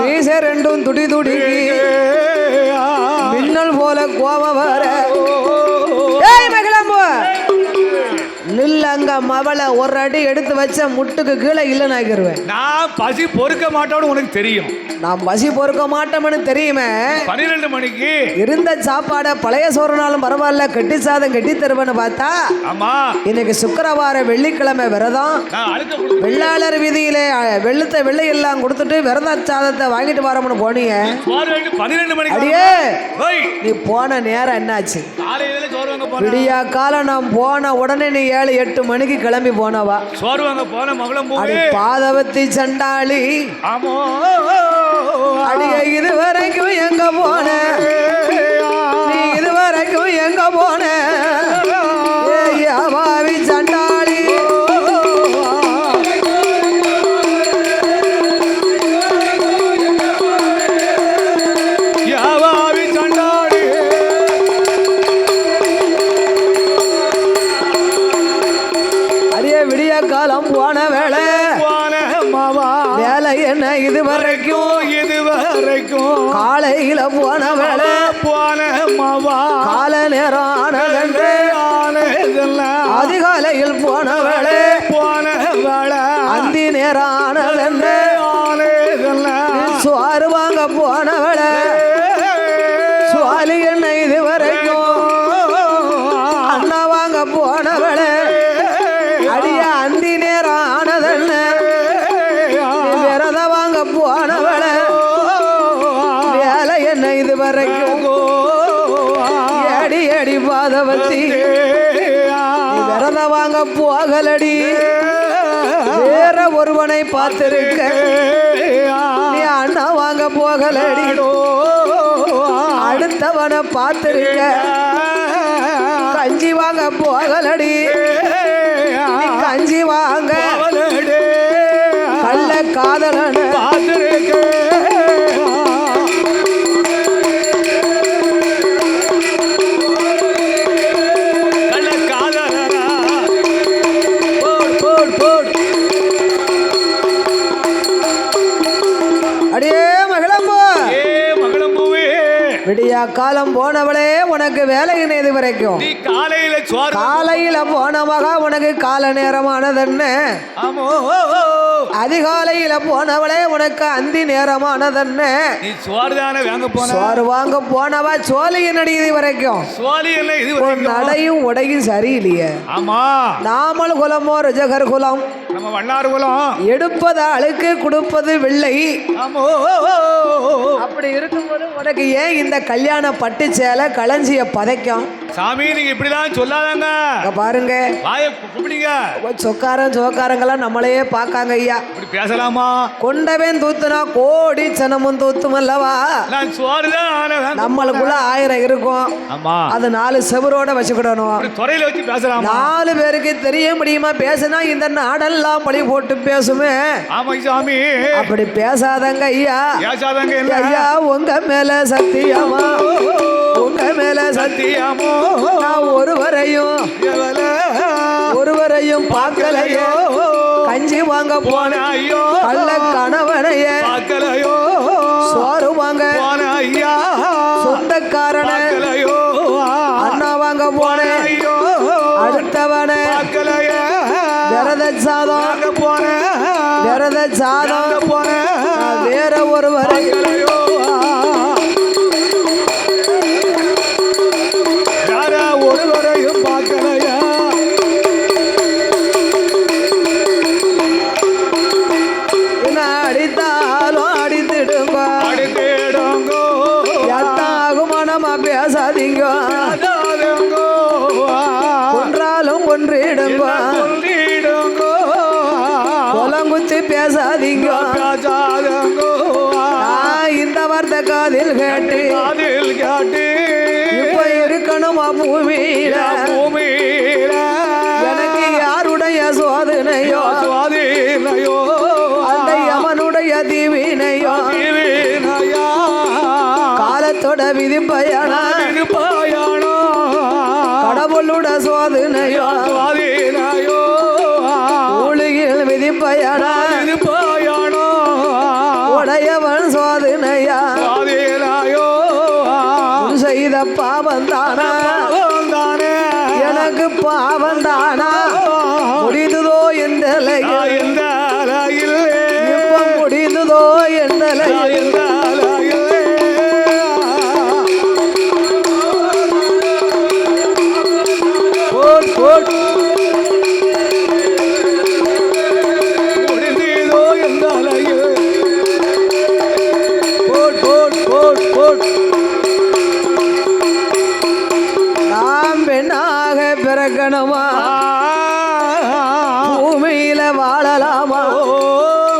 மீசை ரெண்டும் துடி துடி மின்னல் போல கோபம் வர. நில்லங்க மவளை ஒரு அடி எடுத்து வச்ச முட்டுக்கு கீழே இல்லைன்னு ஆக்கிடுவேன். நான் பசி பொறுக்க மாட்டோன்னு உனக்கு தெரியும். நான் பசி பொறுக்க மாட்டோம்னு தெரியுமே. 12 மணிக்கு இருந்த சாப்பாடை பழைய சோறுனாலும் பரவாயில்ல கெட்டி சாதம் கெட்டி தருவேன்னு பார்த்தா. ஆமா இன்னைக்கு சுக்கிரவார வெள்ளிக்கிழமை விரதம். வெள்ளாளர் வீதியிலே வெள்ளத்தை வெள்ளை எல்லாம் கொடுத்துட்டு விரத சாதத்தை வாங்கிட்டு வரமுன்னு போனீங்க. 12 மணிக்கு அடியே நீ போன நேரம் என்னாச்சு? விடியா காலம் நான் போன உடனே நீ 7-8 மணிக்கு கிளம்பி போனவா. சோறுவாங்க போன மகளம் பாதவத்தி சண்டாளி. ஆமோ அடிய இதுவரைக்கும் எங்க போன? நீ இதுவரைக்கும் எங்க போன? பாவி சண்டாளி. விடிய காலம் போன வேலை வேலை என்ன இதுவரைக்கும் காலையில போன வேலை கால நேரம் ஆனதென்று அதிகாலையில் போன வேலை அந்தி நேரம் ஆனதென்று சுவாறு வாங்க போன வேலை சுவாலி என்ன இதுவரைக்கும் அண்ணா வாங்க போன வேலை அடிய அந்தி நேரம் ஆனதென்ன விரத வாங்க போனவள வேலை என்ன இதுவரைக்கும் அடி அடி பாதவத்தி விரத வாங்க போகலடி வேற ஒருவனை பார்த்திருக்க நீ அண்ணா வாங்க போகலடி அடுத்தவனை பார்த்திருக்க கஞ்சி வாங்க போகலடி கஞ்சி வாங்க கள்ள காதலன அடியே மகள ஐயா காலம் போனவளே உனக்கு வேலை இது வரைக்கும் நீ காலையில போன மகா உனக்கு கால நேரமானதென்ன அதிகாலையில போனவளே உனக்கு அந்தி நேரமானதென்ன நீ சோறு வாங்க போனவா சோழியின் அடி இது வரைக்கும் நடையும் உடையும் சரியில்லையே ஆமா நாமல் குலமோ ரஜகர் குலம் நம்ம வண்ணார் குலம் எடுப்பது அழுக்கு கொடுப்பது வெள்ளை அப்படி இருக்கும்போது உனக்கு ஏன் இந்த கல்யாண பட்டு சேலை களஞ்சிய பதைக்கும் சாமி நீங்க இப்படிதான் சொல்லாதாங்க பாருங்க சொக்காரங்கெல்லாம் நம்மளையே பாக்காங்க ஐயா இப்படி பேசலாமா கொண்டவன் தூத்துனா கோடி சனமும் தூத்தும் அல்லவா நம்மளுக்குள்ள 1000 இருக்கும் அது 4 செவரோட வச்சுக்கிடணும் துறையில வச்சு பேசலாம் 4 பேருக்கு தெரிய முடியுமா பேசினா இந்த நாடெல்லாம் பழி போட்டு பேசுமே சாமி அப்படி பேசாதங்க ஐயா ஐயா உங்க மேல சத்தியமா உங்க மேல சத்தியமோ நான் ஒருவரையும் பார்க்கலையோ கஞ்சி வாங்க போன கள்ள கணவனையே சோறு வாங்க சொந்தக்காரன அண்ணா வாங்க போன அடுத்தவன விரத சாதம் வேற ஒருவரை பேசாதீங்க கொன்றாலும் கொன்றிடுங்க கொலங்குச்சி பேசாதீங்க இந்த வார்த்தை காதில் கேட்டு இப்ப இருக்கணுமா பூமியில எனக்கு யாருடைய சோதனையோ அந்த யமனுடைய தீவினையோ காலத்தோட விதிப்பயனா கடவுளோட சோதனையோ ஊழியில் விதிப்பயனா உடையவன் சோதனையா செய்த பாவம் தானா எனக்கு பாவம் தானா முடிந்ததோ என்ற முடிந்ததோ என்ற நாம் பெண்ணாக பிறக்கணுமா பூமியில வாழலாமா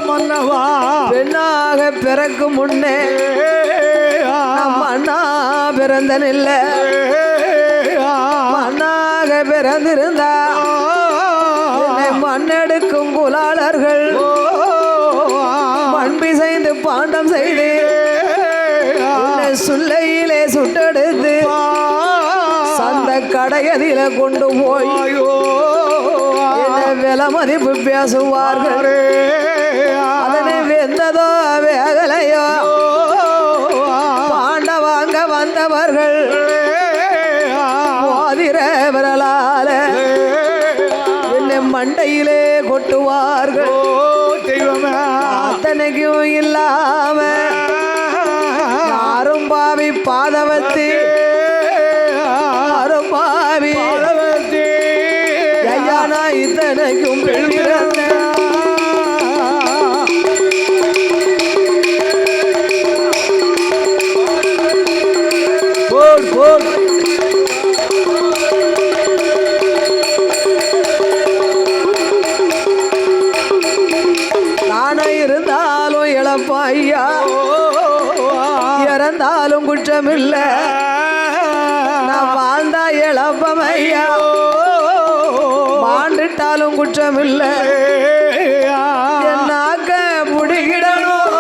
மன்னவா பெண்ணாக பிறக்கும் முன்னே நம்ம அண்ணா பிறந்தனில்ல மண்ணாக பிறந்திருந்தா மண்ணெடுக்கும் குலாளர்கள் மண் பிசைந்து பாண்டம் செய்து சுள்ளையிலே சுட்டெடுத்து சந்த கடையதில கொண்டு போய் என்ன விலை மதிப்பு பேசுவார்கள் அதனை வெந்ததோ வேகலையோ பாண்டவாங்க வந்தவர்கள் மோதிர விரலால என்னை மண்டையிலே கொட்டுவார்கள் அத்தனைக்கும் இல்லாம அரும்பாவி பாதவத்தி அரும்பாவி ஐயா நான் இத்தனைக்கும் பெண்கிறேன் நானே இருந்தாலும் இழப்பாய்யா இறந்தாலும் குற்றமில்ல நான் வாழ்ந்தா இழப்பமையா வாழ்ந்துட்டாலும் குற்றமில்ல நாக்க புடிக்கிடணும்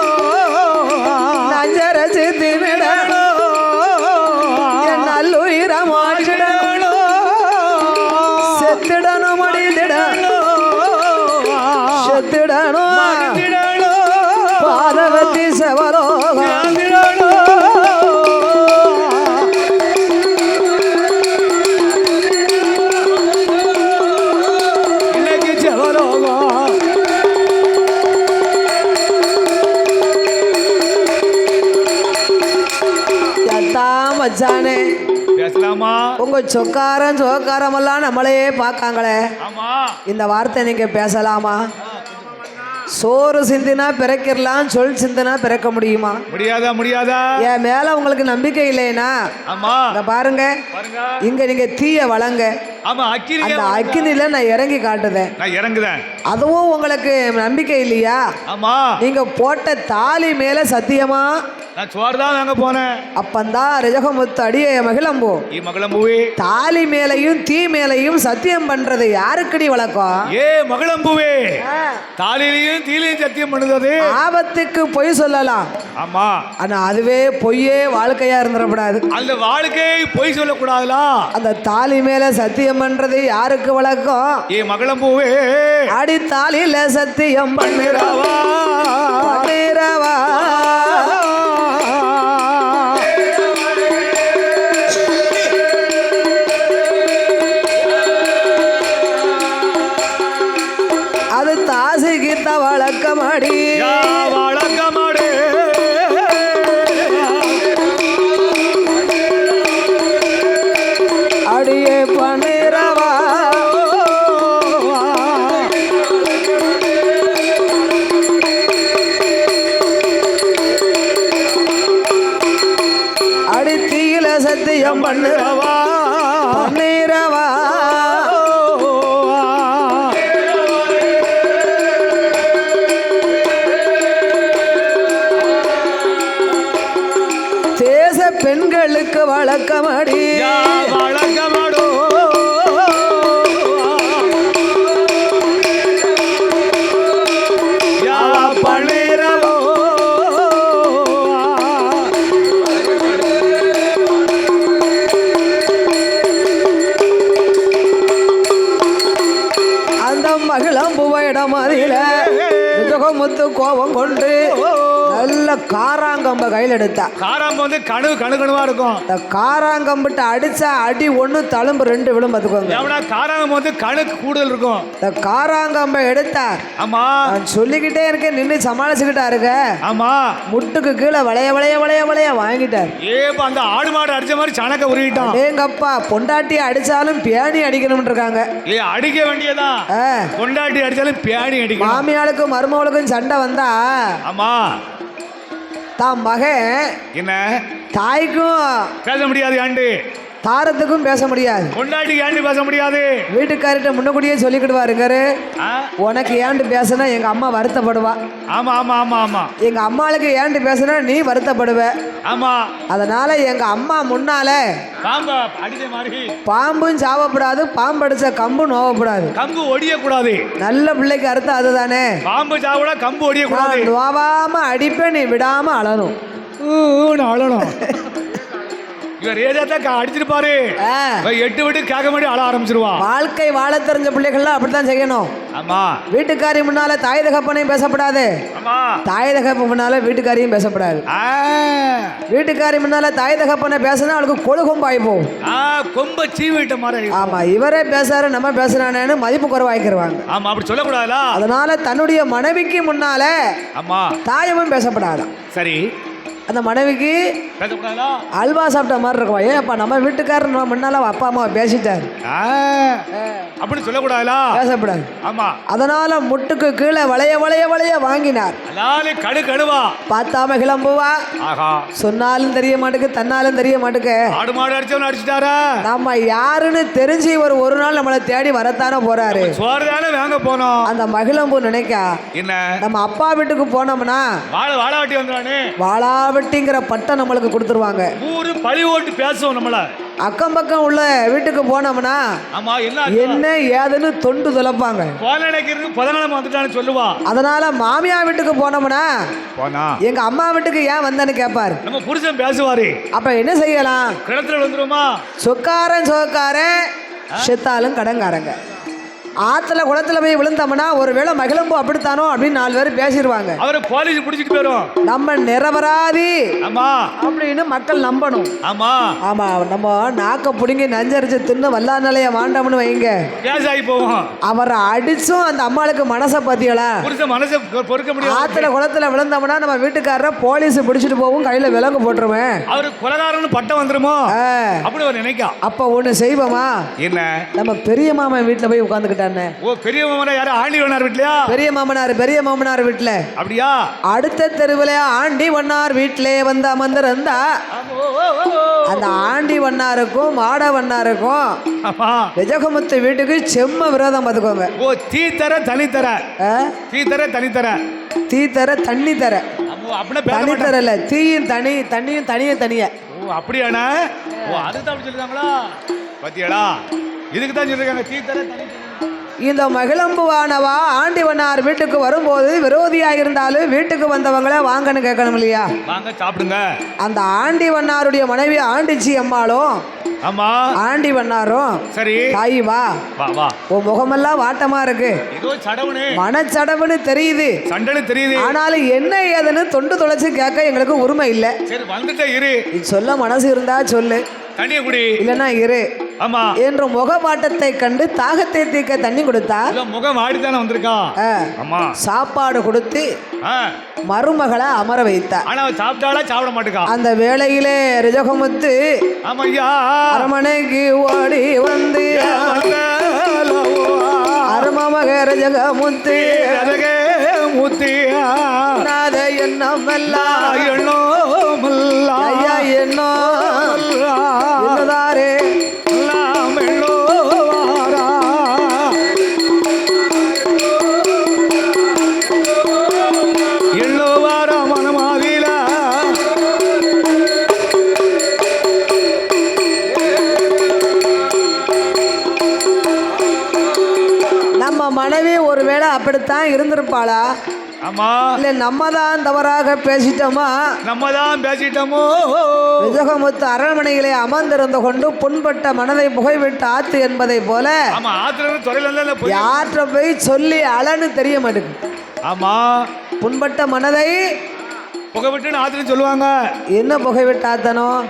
நஞ்சரசி தின்னிடணும் என் நல்லுயிர மாற்றிடணும் செத்திடணும் மடித்திடணும் செத்திடணும் பாதவத்தி செவலோகம் மச்சானே பேசலாமா? உங்க சொக்காரம் சோக்காரம் எல்லாம் நம்மளையே பார்க்காங்களே, ஆமா. இந்த வார்த்தை நீங்க பேசலாமா? சோறு சிந்தினா பிறக்கிடலாம், சொல் சிந்தினா பிறக்க முடியுமா? முடியாதா? முடியாதா? என் மேல உங்களுக்கு நம்பிக்கை இல்லைனா ஆமா பாருங்க, இங்க நீங்க தீய வளங்க. ஆமா, அந்த அக்கினில நான் இறங்கி காட்டுதேன், நான் இறங்குதேன். அதுவும் உங்களுக்கு நம்பிக்கை இல்லையா? ஆமா. நீங்க போட்ட தாலி மேல சத்தியமா? நான் சோறு தான் வாங்க போனேன். அப்பந்தான் ரஜகமுத்து அடியே மகிழம்பூ, மகிழம்பூவே, தாலி மேலையும் தீ மேலையும் சத்தியம் பண்றது யாருக்குடி வழக்கம்? ஏ மகிழம்பூவே, தாலிலையும் தீலையும் சத்தியம் பண்ணுது. ஆபத்துக்கு பொய் சொல்லலாம், ஆமா, ஆனா அதுவே பொய்யே வாழ்க்கையா இருந்துடக்கூடாது. அந்த வாழ்க்கை பொய் சொல்லக்கூடாதுல. அந்த தாலி மேல சத்தியம் பண்றது யாருக்கு வழக்கம்? ஏ மகிழம்பூவே, அடி தாலியில சத்தியம் பண்ணுறவா பண்ணுறவா. அது தாசிக்கித்த வழக்கமாடி வழக்கமாடி. அடியே பண்ணிரவா. அடி தீயில சத்தியம் பண்ணுறவா பண்ணிரவா. தேச பெண்களுக்கு வழக்கமாடி வழக்கமாடோ. பண்ணிரவோ. அந்த மகிழம்புவையிடம் மாதிரில முத்து கோபம் கொண்டு நல்ல காராங்கம்ப கையில் எடுத்தா. காராம்பு வந்து கணுவா இருக்கும். இந்த காராங்கம்பிட்ட அடிச்சா அடி ஒண்ணு தழும்பு ரெண்டு விழும் பார்த்துக்கோங்க. காராங்கம்பு வந்து கணு கூடுதல் இருக்கும். இந்த காராங்கம்ப எடுத்தார். ஆமா, நான் சொல்லிக்கிட்டே இருக்கேன், நின்று சமாளிச்சுக்கிட்டா இருக்க. ஆமா, முட்டுக்கு கீழே வளைய வளைய வளைய வளைய வாங்கிட்டார். ஏப்பா அந்த ஆடு மாடு அடிச்ச மாதிரி சணக்க உருவிட்டான். ஏங்கப்பா, பொண்டாட்டி அடிச்சாலும் பியானி அடிக்கணும்னு இருக்காங்க. ஏ அடிக்க வேண்டியதான், பொண்டாட்டி அடிச்சாலும் பியானி அடிக்கணும். மாமியாளுக்கும் மருமகளுக்கும் சண்டை வந்தா, ஆமா, தான் மகன் என்ன தாய்க்கும் பேச முடியாது, ஆண்டு தாரத்துக்கும் பேச முடியாது, பொண்டாட்டிக்கு ஏண்டு பேச முடியாது. வீட்டுக்காரிட்ட முன்னக்கூடியே சொல்லிக்கிடுவாருங்காரு, உனக்கு ஏண்டு பேசினா எங்க அம்மா வருத்தப்படுவா. ஆமா ஆமா ஆமா ஆமா, எங்க அம்மாளுக்கு ஏண்டு பேசினா நீ வருத்தப்படுவ. ஆமா, அதனால எங்க அம்மா முன்னால பாம்பும் சாவப்படாது, பாம்பு அடிச்ச கம்பு நோவப்படாது, கம்பு ஒடிய கூடாது. நல்ல பிள்ளைக்கு அர்த்தம் அதுதானே. பாம்பு சாவடா கம்பு ஒடிய கூடாது. நோவாம அடிப்ப, நீ விடாம அழணும். அழணும். இவர் அடிச்சிட்டு பாரு, 8 விட்டு கேட்க மாட்டி அழ ஆரம்பிச்சிருவான். வாழ்க்கை வாழ தெரிஞ்ச பிள்ளைகள்லாம் அப்படித்தான் செய்யணும். ஆமா, வீட்டுக்காரி முன்னால தாய் தகப்பனையும் பேசப்படாது, தாய் தகப்ப முன்னால வீட்டுக்காரியும் பேசப்படாது. வீட்டுக்காரி முன்னால தாய் தகப்பனை பேசினா அவளுக்கு கொழுகொம்பாய் போகும், கொம்ப சீவிட்ட மாதிரி. ஆமா, இவரே பேசாரு நம்ம பேசுறானேன்னு மதிப்பு குறைவாய்க்கிருவாங்க. ஆமா, அப்படி சொல்லக்கூடாதுல. அதனால தன்னுடைய மனைவிக்கு முன்னால ஆமா தாயமும் பேசப்படாதான். சரி, அந்த மனைவிக்கு அல்வா சாப்பிட்ட மாதிரி இருக்கும். ஏன்ப்பா நம்ம வீட்டுக்காரர் நம்ம முன்னால அப்பா அம்மா பேசிட்டாரு அப்படி சொல்லக்கூடாதுல, பேசப்படாது. ஆமா, அதனால முட்டுக்கு கீழே வளைய வளைய வளைய வாங்கினார். கடுவா பார்த்தாம கிளம்புவா. சொன்னாலும் தெரிய மாட்டுக்கு, தன்னாலும் தெரிய மாட்டுக்கு. ஆடு மாடு அடிச்சவன அடிச்சுட்டாரா. நம்ம யாருன்னு தெரிஞ்சு ஒரு நாள் நம்மளை தேடி வரத்தானே போறாரு. சோறுதானே வாங்க போனோம். அந்த மகிழம்பூ நினைக்கா, என்ன நம்ம அப்பா வீட்டுக்கு போனோம்னா வாழாவட்டி வந்துறானே, வாழாவட்டிங்கிற பட்டம் நம்மளுக்கு கொடுத்துருவாங்க. ஊரு பழி ஓட்டு பேசுவோம் நம்மள. அக்கம் பக்கம் உள்ள வீட்டுக்கு போனோம்னா என்ன ஏதுன்னு தொண்டு துளைப்பாங்க. சொல்லுவா. அதனால மாமியா வீட்டுக்கு போனோம்னா எங்க அம்மா வீட்டுக்கு ஏன் வந்தேன்னு கேட்பாரு. நம்ம புருஷன் பேசுவாரு. அப்ப என்ன செய்யலாம்? கிணத்துல வந்துருமா? சொக்காரன் சோக்காரன் செத்தாலும் கடங்காரங்க. ஆத்துல குளத்துல போய் விழுந்தோம்னா ஒருவேளை மகிழம்பு அப்படித்தானோ அப்படின்னு 4 பேர் பேசிடுவாங்க. அவரை போலீஸ் பிடிச்சிட்டு போயிடும். நம்ம நிரபராதி ஆமா அப்படின்னு மக்கள் நம்பணும். ஆமா ஆமா நம்ம நாக்க புடுங்கி நஞ்சரிச்சு தின்னு வல்லா நிலைய வாண்டோம்னு வைங்க, கேஸ் ஆகி போவோம். அவரை அடிச்சும் அந்த அம்மாளுக்கு மனசை பத்தியலா மனசை பொறுக்க முடியாது. ஆத்துல குளத்துல விழுந்தோம்னா நம்ம வீட்டுக்காரரை போலீஸ் பிடிச்சிட்டு போவும், கையில விலங்கு போட்டுருவேன், அவரு கொலகாரன்னு பட்டம் வந்துருமோ அப்படி ஒரு நினைக்கா. அப்ப ஒண்ணு செய்வோமா, என்ன நம்ம பெரிய மாமன் வீட்டுல போய் உட்காந்துக்கிட்டானே. ஓ பெரிய மாமனா யாரு? ஆண்டி வண்ணார் வீட்லயா? பெரிய மாமனார் வீட்டுல. அப்படியா? அடுத்த தெருவுல ஆண்டி வண்ணார் வீட்டிலே வந்து அமர்ந்திருந்தா அந்த ஆண்டி வண்ணாருக்கும் மாட வண்ணாருக்கும் விஜயகுமுத்து வீட்டுக்கு செம்ம விரோதம் பார்த்துக்கோங்க. ஓ தீ தர தனி தர, தீ தர தனி தர, தீ தர தண்ணி தர, தனி தரல தீயும் தனி தண்ணியும் தனியா. ஓ அப்படியாண்ணா? ஓ அதுதான் அப்படி சொல்லிருக்காங்களா? பாத்தியாடா, இதுக்கு தான் சொல்லிருக்காங்க தீ தர தனி தர. இந்த மகிழம்புவானவா ஆண்டிவண்ணார் வீட்டுக்கு வரும்போது விரோதியா இருந்தாலும் வீட்டுக்கு வந்தவங்கள வாங்கன்னு கேட்கணும் இல்லையா? வாங்க சாப்பிடுங்க. அந்த ஆண்டிவண்ணாருடைய மனைவி ஆண்டிச்சி அம்மாளும் ஆமா ஆண்டி வண்ணாரும் சரி தாயி வா வா வா, உன் முகமெல்லாம் வாட்டமா இருக்கு, ஏதோ சடவுனு மனச்சடவுன்னு தெரியுது, சண்டனு தெரியுது, ஆனாலும் என்ன ஏதுன்னு தொண்டு தொலைச்சு கேட்க எங்களுக்கு உரிமை இல்லை. சரி வந்துட்டே இரு, சொல்ல மனசு இருந்தா சொல்லு, தண்ணிய குடி, இல்லனா இரு. ஆமா என்று முகவாட்டத்தை கண்டு தாகத்தை தீர்க்க தண்ணி கொடுத்தா. முகம் ஆடித்தானே வந்திருக்கா. ஆமா சாப்பாடு கொடுத்து மருமகளை அமர வைத்தா. ஆனா சாப்பிட்டாளா சாப்பிட மாட்டேக்கா. அந்த வேளையிலே ரிஜகமுத்து அரமனைக்கு ஓடி வந்து அரமமக ரிஜகமுத்து நாத எண்ணமெல்லாம் என்னதாரே மனைவி ஒருவேளை அப்படித்தான் இருந்திருப்பாளா? ஆமா இல்ல நம்ம தான் தவறாக பேசிட்டோமா? நம்ம தான் பேசிட்டோமோ? விஜயகுமுத்து அரண்மனையிலே அமர்ந்திருந்து கொண்டு புண்பட்ட மனதை புகைவிட்டு ஆத்து என்பதை போல யாற்ற போய் சொல்லி அலன்னு தெரிய மாட்டேங்குது. ஆமா புண்பட்ட மனதை புகை விட்டு ஆத்துன்னு சொல்லுவாங்க. என்ன புகை விட்டு ஆத்தனும்?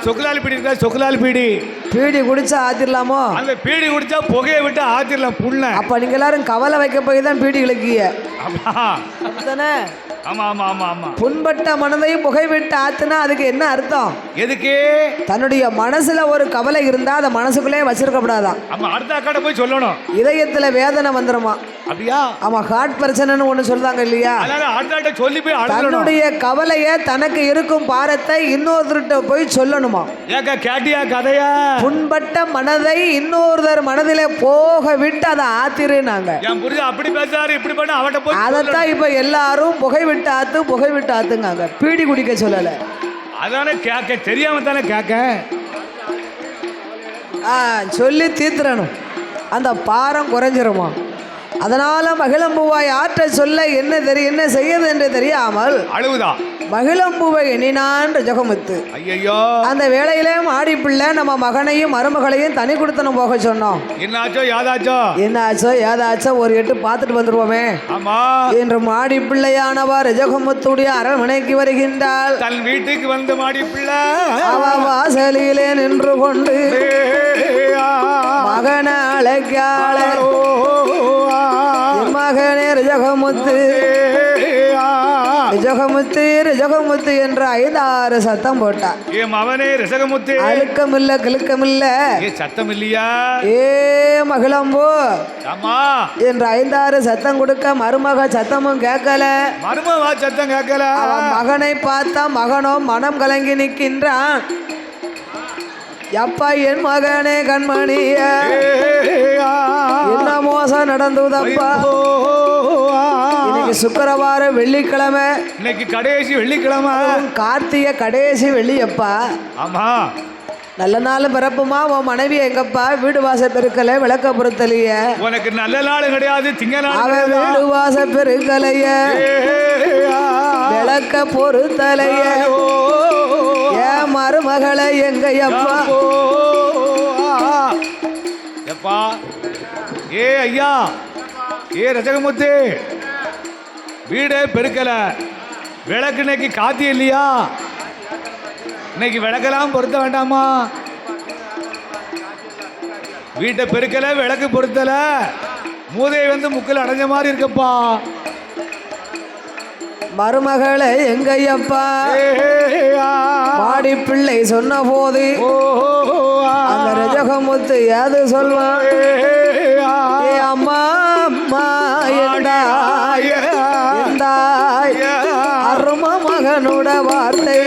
சொக்குலாலி பீடி இருக்கா, சொக்குலாலி பீடி. பீடி குடிச்சா ஆத்திரலாமோ? அந்த பீடி குடிச்சா புகையை விட்டு ஆத்திரலாம் புள்ள. அப்ப நீங்க எல்லாரும் கவலை வைக்க போய் தான் பீடி இழுக்கிய. அப்படித்தானே? ஆமா ஆமா ஆமா ஆமா. புண்பட்ட மனதையும் புகை விட்டு ஆத்துனா அதுக்கு என்ன அர்த்தம்? எதுக்கு? தன்னுடைய மனசுல ஒரு கவலை இருந்தா அதை மனசுக்குள்ளே வச்சிருக்கப்படாதான். ஆமா அடுத்த அக்காட போய் சொல்லணும். இதயத்துல வேதனை வந்துருமா? அப்படியா? ஆமா ஹார்ட் பிரச்சனைன்னு ஒண்ணு சொல்றாங்க இல்லையா? அடுத்த சொல்லி போய் தன்னுடைய கவலைய தனக்கு இருக்கும் பாரத்தை இன்னொருத்தர்கிட்ட போய் சொல்லணுமா? ஏக்கா கேட்டியா கதையா? புண்பட்ட மனதை இன்னொருத்தர் மனதிலே போக விட்டு அதை ஆத்திருனாங்க. என் புரிஞ்சு அப்படி பேசாரு இப்படி பண்ண அவட்ட போய் அதைத்தான் இப்ப எல்லாரும் புகை விட்டு ஆத்துங்காங்க. பீடி குடிக்க சொல்லல. அதானே கேட்க தெரியாம தானே கேட்க சொல்லி தீர்த்துறணும். அந்த பாரம் குறைஞ்சிருமா? அதனால மகிழம்பூவாய் ஆற்ற சொல்ல என்ன செய்யது என்று தெரியாமல் அழுவுதா மகிழம்பூவை எண்ணினான் ரிஜகமுத்து. ஐயோ அந்த வேளையிலே மாடி பிள்ளை நம்ம மகனையும் மருமகளையும் தனி கொடுத்தனும் போக சொன்னோம். என்னாச்சோ ஏதாச்சோ ஒரு எட்டு பார்த்துட்டு வந்துருவோமே. ஆமா என்று மாடி பிள்ளையானவா ரிஜகமுத்துடைய அரண்மனைக்கு வருகின்றாள். தன் வீட்டுக்கு வந்து மாடி பிள்ளை அவ வாசலிலே நின்று கொண்டு மகனை அழைக்காள. மகனே ரிஜகமுத்து ரிஜகமுத்து என்று 5-6 சத்தம் போட்டா. அவனே ரிஜகமுத்து அழுக்கமில்ல கிழுக்கமில்ல சத்தம் இல்லையா? ஏ மகிழம்பு என்று 5-6 சத்தம் கொடுக்க மருமக சத்தமும் கேட்கல. மருமக சத்தம் கேட்கல. மகனை பார்த்தா மகனோ மனம் கலங்கி நிற்கின்றான். எப்பா என் மகனே கண்மணிய என்ன மோசம் நடந்ததப்பா. இன்னைக்கு சுக்கிரவார வெள்ளிக்கிழமை, இன்னைக்கு கடைசி வெள்ளிக்கிழமை, கார்த்திகை கடைசி வெள்ளியப்பா. ஆமா நல்ல நாள் பிறப்புமா. உன் மனைவி எங்கப்பா? வீடு வாச பெருக்கல விளக்க பொருத்தலைய. உனக்கு நல்ல நாள் கிடையாது திங்க நாள். அவன் வீடு வாச பெருக்கலைய விளக்க பொருத்தலைய. ஏன் மருமகளை எங்க எப்பா ஏ ஐயா, ஏ ரஜகமுத்து, வீடே பெருக்கல, விளக்கு இன்னைக்கு காத்தி இல்லையா? இன்னைக்கு விளக்கெல்லாம் பொருத்த வேண்டாமா? வீட்டை பெருக்கல, விளக்கு பொருத்தல, மூதை வந்து முக்கில் அடைஞ்ச மாதிரி இருக்கப்பா. மருமகளே எங்கையப்பா பாடி பிள்ளை சொன்ன போது அந்த ரஜகமுத்து ஏது சொல்வான்? அம்மா அம்மா என்றாய் அரும மகனோட வார்த்தை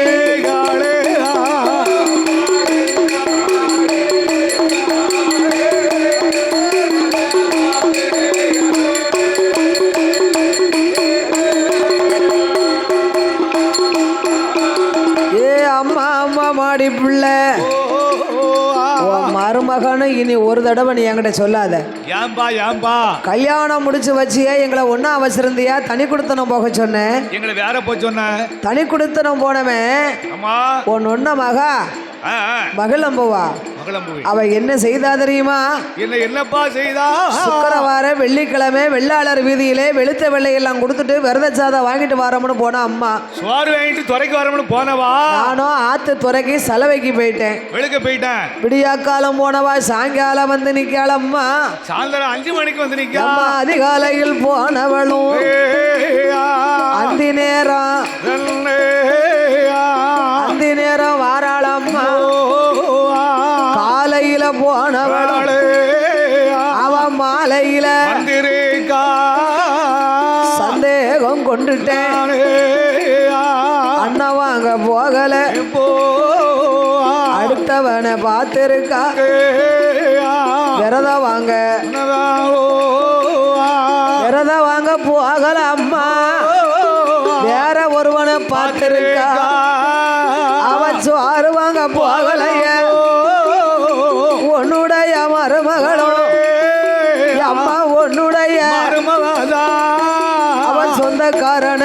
மாடி பிள்ளை மருமகனு இனி ஒரு தடவை நீ என்கிட்ட சொல்லாத. ஏன்பா ஏன்பா? கல்யாணம் முடிச்சு வச்சியா எங்களை ஒன்னா வச்சிருந்தியா? தனி குடுத்தனம் போக சொன்னேன், எங்களை வேற போய் சொன்ன. தனி குடுத்தனம் போனவன் ஒன்னு மகா மகிழம்புவா. அவ என்ன செய்தா தெரியுமா? என்னப்பா செய்தா? சுக்கிரவாரம் வெள்ளிக்கிழமை வெள்ளாளர் வீதியிலே வெளுத்த வெள்ளையெல்லாம் கொடுத்துட்டு விரத சாதம் வாங்கிட்டு வரமுன்னு போனா அம்மா. சோறு வாங்கிட்டு துறைக்கு வரமுன்னு போனவா. நானும் ஆத்து துறைக்கு சலவைக்கு போயிட்டேன், வெளுக்க போயிட்டேன். விடியாக்காலம் போனவா சாயங்காலம் வந்து நிக்காளம்மா. சாயந்தரம் 5 மணிக்கு வந்து நிக்கா. அதிகாலையில் போனவளும் அந்தி நேரம் வாராளம்மா. காலையில போனவள் அவ மாலையில சந்தேகம் கொண்டுட்டேன். அண்ணா வாங்க போகல, அடுத்தவனை பார்த்திருக்கா. விரத வாங்க போகல அம்மா, வேற ஒருவனை பார்த்திருக்கா. அவன் சோறு வாங்க போகலைய உன்னுடைய மருமகளும் அம்மா, உன்னுடைய அவன் சொந்தக்காரன.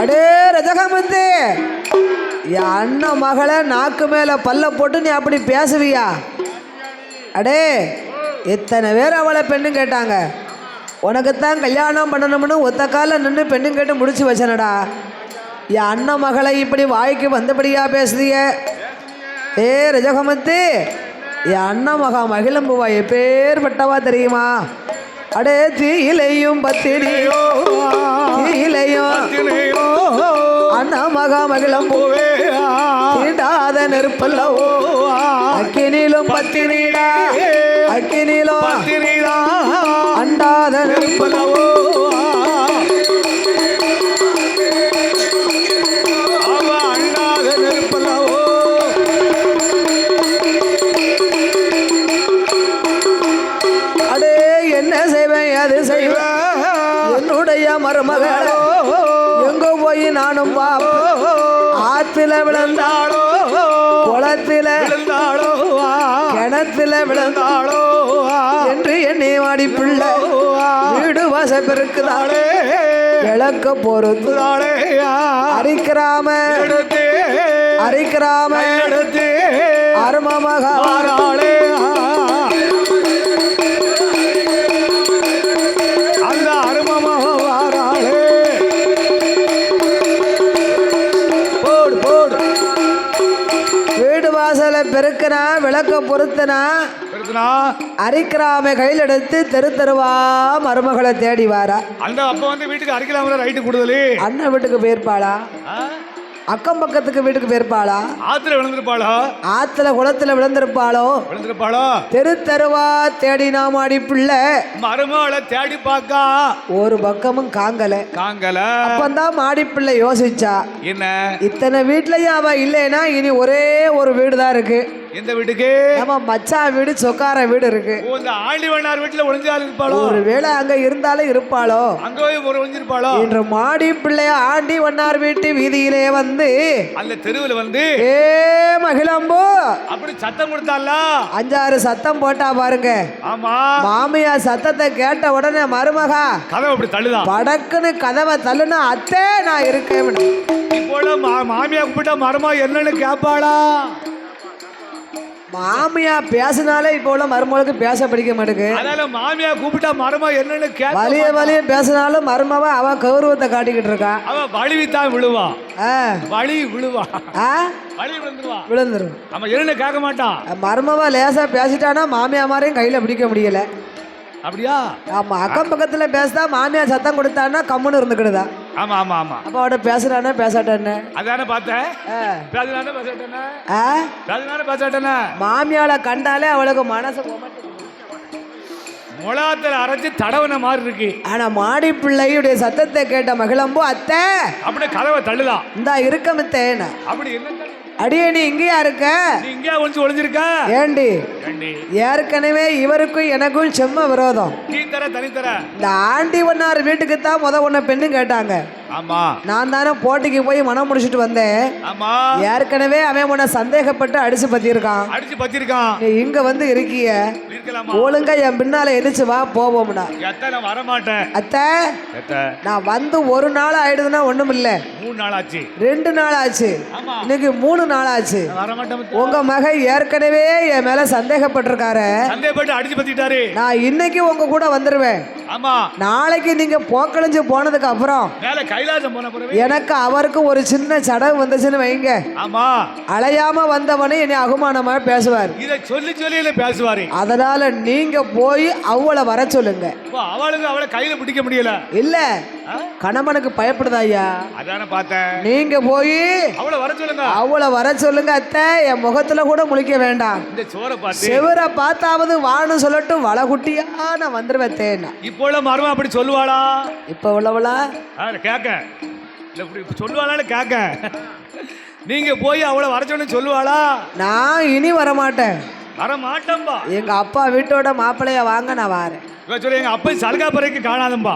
அடே ரஜகமுத்து, என் அண்ணன் மகளை நாக்கு மேல பல்ல போட்டு நீ அப்படி பேசுவியா? அடே எத்தனை பேர் அவளை பெண்ணு கேட்டாங்க, உனக்குத்தான் கல்யாணம் பண்ணணும்னு ஒத்த காலில் நின்று பெண்ணு கேட்டு முடிச்சு வச்சனடா. என் அண்ணன் மகளை இப்படி வாய்க்கு வந்தபடியா பேசுதிய? ஏ ரஜகமுத்து, என் அண்ணன் மகா மகிழம்புவா எப்பேற்பட்டவா தெரியுமா? அடே தீயிலையும் பத்தினியோ அண்ணா மகா மகிழம்பூவே தீண்டாத நெருப்பல்லவோ. அக்கினிலும் பத்தினிடா, அக்கினிலும் அண்டாத நெருப்பல்லவோ. அடே என்ன செய்வேன் அது செய்வேன், என்னுடைய மருமகளோ எங்க போய் நானும் பாப்போம். ஆத்துல விழுந்தாளோ, குளத்தில விழுந்தாளோ, கிணத்துல விழுந்தாளோ என்று எண்ணி வாடி பிள்ளை வீடு வாச பெருக்குதாளே. விளக்க பொறுத்துதாளே அரிக்கிறாம அருமமகாளே. அந்த அருமமகாளே வீடு வாசல பெருக்கனா, விளக்க பொருத்தனா, அரிக்கிறாம கையில் எடுத்து தெரு தெருவா மருமகளை தேடி வாரா. அந்த அப்ப வந்து வீட்டுக்கு அரிக்கலாம ரைட்டு கூடுதலே. அண்ணன் வீட்டுக்கு போயிருப்பாளா, அக்கம் பக்கத்துக்கு வீட்டுக்கு போயிருப்பாளா, ஆத்துல விழுந்திருப்பாளோ, ஆத்துல குளத்துல விழுந்திருப்பாளோ, தெரு தெருவா தேடி நாம் ஆடி பிள்ளை மருமகளை தேடி பாக்கா. ஒரு பக்கமும் காங்கல. அப்பந்தான் மாடி பிள்ளை யோசிச்சா, என்ன இத்தனை வீட்லயும் அவ இல்லைன்னா இனி ஒரே ஒரு வீடுதான் இருக்கு. எந்த வீட்டுக்கு? நம்ம மச்சான் வீடு சொக்கார வீடு இருக்கு. இந்த ஆண்டிவண்ணார் வீட்டுல ஒளிஞ்சாலும் இருப்பாளோ? ஒருவேளை அங்க இருந்தாலும் இருப்பாளோ? அங்க போய் ஒளிஞ்சிருப்பாளோ? இன்று மாடி பிள்ளைய ஆண்டிவண்ணார் வீட்டு வீதியிலே வந்து அந்த தெருவில் வந்து ஏ மகிழம்பு அப்படி சத்தம் கொடுத்தால 5-6 சத்தம் போட்டா பாருங்க. ஆமா. மாமியா சத்தத்தை கேட்ட உடனே மருமகா கதவை அப்படி தள்ளுதா. படக்குன்னு கதவை தள்ளுனா அத்தே நான் இருக்கேன். இப்போ மாமியா கூப்பிட்டா மருமா என்னன்னு கேட்பாளா? மாமியா பேசினாலே இப்போ உள்ள மருமகளுக்கு பேச பிடிக்க மாட்டேங்குது. அதனால மாமியா கூப்பிட்டா மருமா என்னன்னு வலிய பேசினாலும் மருமவ அவன் கௌரவத்தை காட்டிக்கிட்டு இருக்கா. அவன் வலிவித்தான் விழுவா. வலி விழுவா. வலி விழுந்துருவா. விழுந்துரும். அவன் என்னன்னு கேட்க மாட்டான். மருமவ லேசா பேசிட்டானா மாமியா மாதிரியும் கையில பிடிக்க முடியல. அப்படியா? ஆமா. அக்கம் பக்கத்துல பேசுதா மாமியா சத்தம் கொடுத்தான்னா கம்முன்னு இருந்துக்கிடுதா. ஆமா ஆமா ஆமா. அப்ப அவட பேசுறானே பேசாட்டானே அதானே பார்த்தேன். பேசுறானே பேசாட்டானே. பேசுறானே பேசாட்டானே. மாமியால கண்டாலே அவளுக்கு மனசு முளாத்துல அரைச்சு தடவன மாதிரி இருக்கு. ஆனா மாடி பிள்ளையுடைய சத்தத்தை கேட்ட மகிழம்பு அத்தை அப்படியே கதவை தள்ளுதான். இந்தா இருக்கமித்தேன. அப்படி என்ன அடியே நீ இங்கேயா இருக்க? நீ இங்கேயா ஒளிஞ்சு ஒளிஞ்சிருக்க? ஏண்டி ஏற்கனவே இவருக்கும் எனக்கும் செம்ம விரோதம். நீ தர தனி தர. இந்த ஆண்டிவண்ணார் வீட்டுக்கு தான் உன்ன பெண்ணு கேட்டாங்க. ஆமா. நான் தானே போட்டிக்கு போய் மனம் முடிச்சிட்டு வந்தேன். ஆமா. ஏற்கனவே அவன் உன்னை சந்தேகப்பட்டு அடிச்சு பத்திருக்கான். அடிச்சு பத்திருக்கான். நீ இங்க வந்து இருக்கிய ஒழுங்கா என் பின்னால எதிர்த்து வா போவோம்னா. நான் வர மாட்டேன் அத்தை. நான் வந்து 1 நாள் ஆயிடுதுன்னா ஒண்ணும் இல்ல. 3 நாள் ஆச்சு. 2 நாள் ஆச்சு. இன்னைக்கு 3 நாள் ஆச்சு. உங்க மகன் ஏற்கனவே என் மேல சந்தேகப்பட்டிருக்காரு. சந்தேகப்பட்டு அடிச்சு பத்திட்டாரு. நான் இன்னைக்கு உங்க கூட வந்துருவேன். ஆமா. நாளைக்கு நீங்க போக்கழிஞ்சு போனதுக்கு அப்புறம் மேல கைலாசம் போன பிறகு எனக்கு அவருக்கு ஒரு சின்ன சடங்கு வந்துச்சுன்னு வைங்க. ஆமா. அலையாம வந்தவனே என்னை அவமானமா பேசுவார். இத சொல்லி சொல்லி பேசுவாரு. அதனால நீங்க போய் அவளை வர சொல்லுங்க. அவளுக்கு அவளை கையில பிடிக்க முடியல. இல்ல கணவனுக்கு பயப்படுதா ஐயா? அதானே பார்த்தேன். நீங்க போய் அவளை வர சொல்லுங்க. அவளை வர சொல்லுங்க அத்தை. என் முகத்துல கூட முழிக்க வேண்டாம். இந்த சோரை பார்த்து செவரை பார்த்தாவது வான்னு சொல்லட்டும். வளகுட்டியா நான் வந்துருவேன் தேனா. இப்போ உள்ள மருமக அப்படி சொல்லுவாளா? இப்ப உள்ளவளா கேட்க சொல்லுவாளான்னு கேட்க. நீங்க போய் அவளை வர சொல்லி சொல்லுவாளா? நான் இனி வரமாட்டேன். வர மாட்டேன்பா. எங்க அப்பா வீட்டோட மாப்பிள்ளைய வாங்க நான் வரேன். சொல்லி எங்க அப்பா சலுகா பிறகு காணாதம்பா.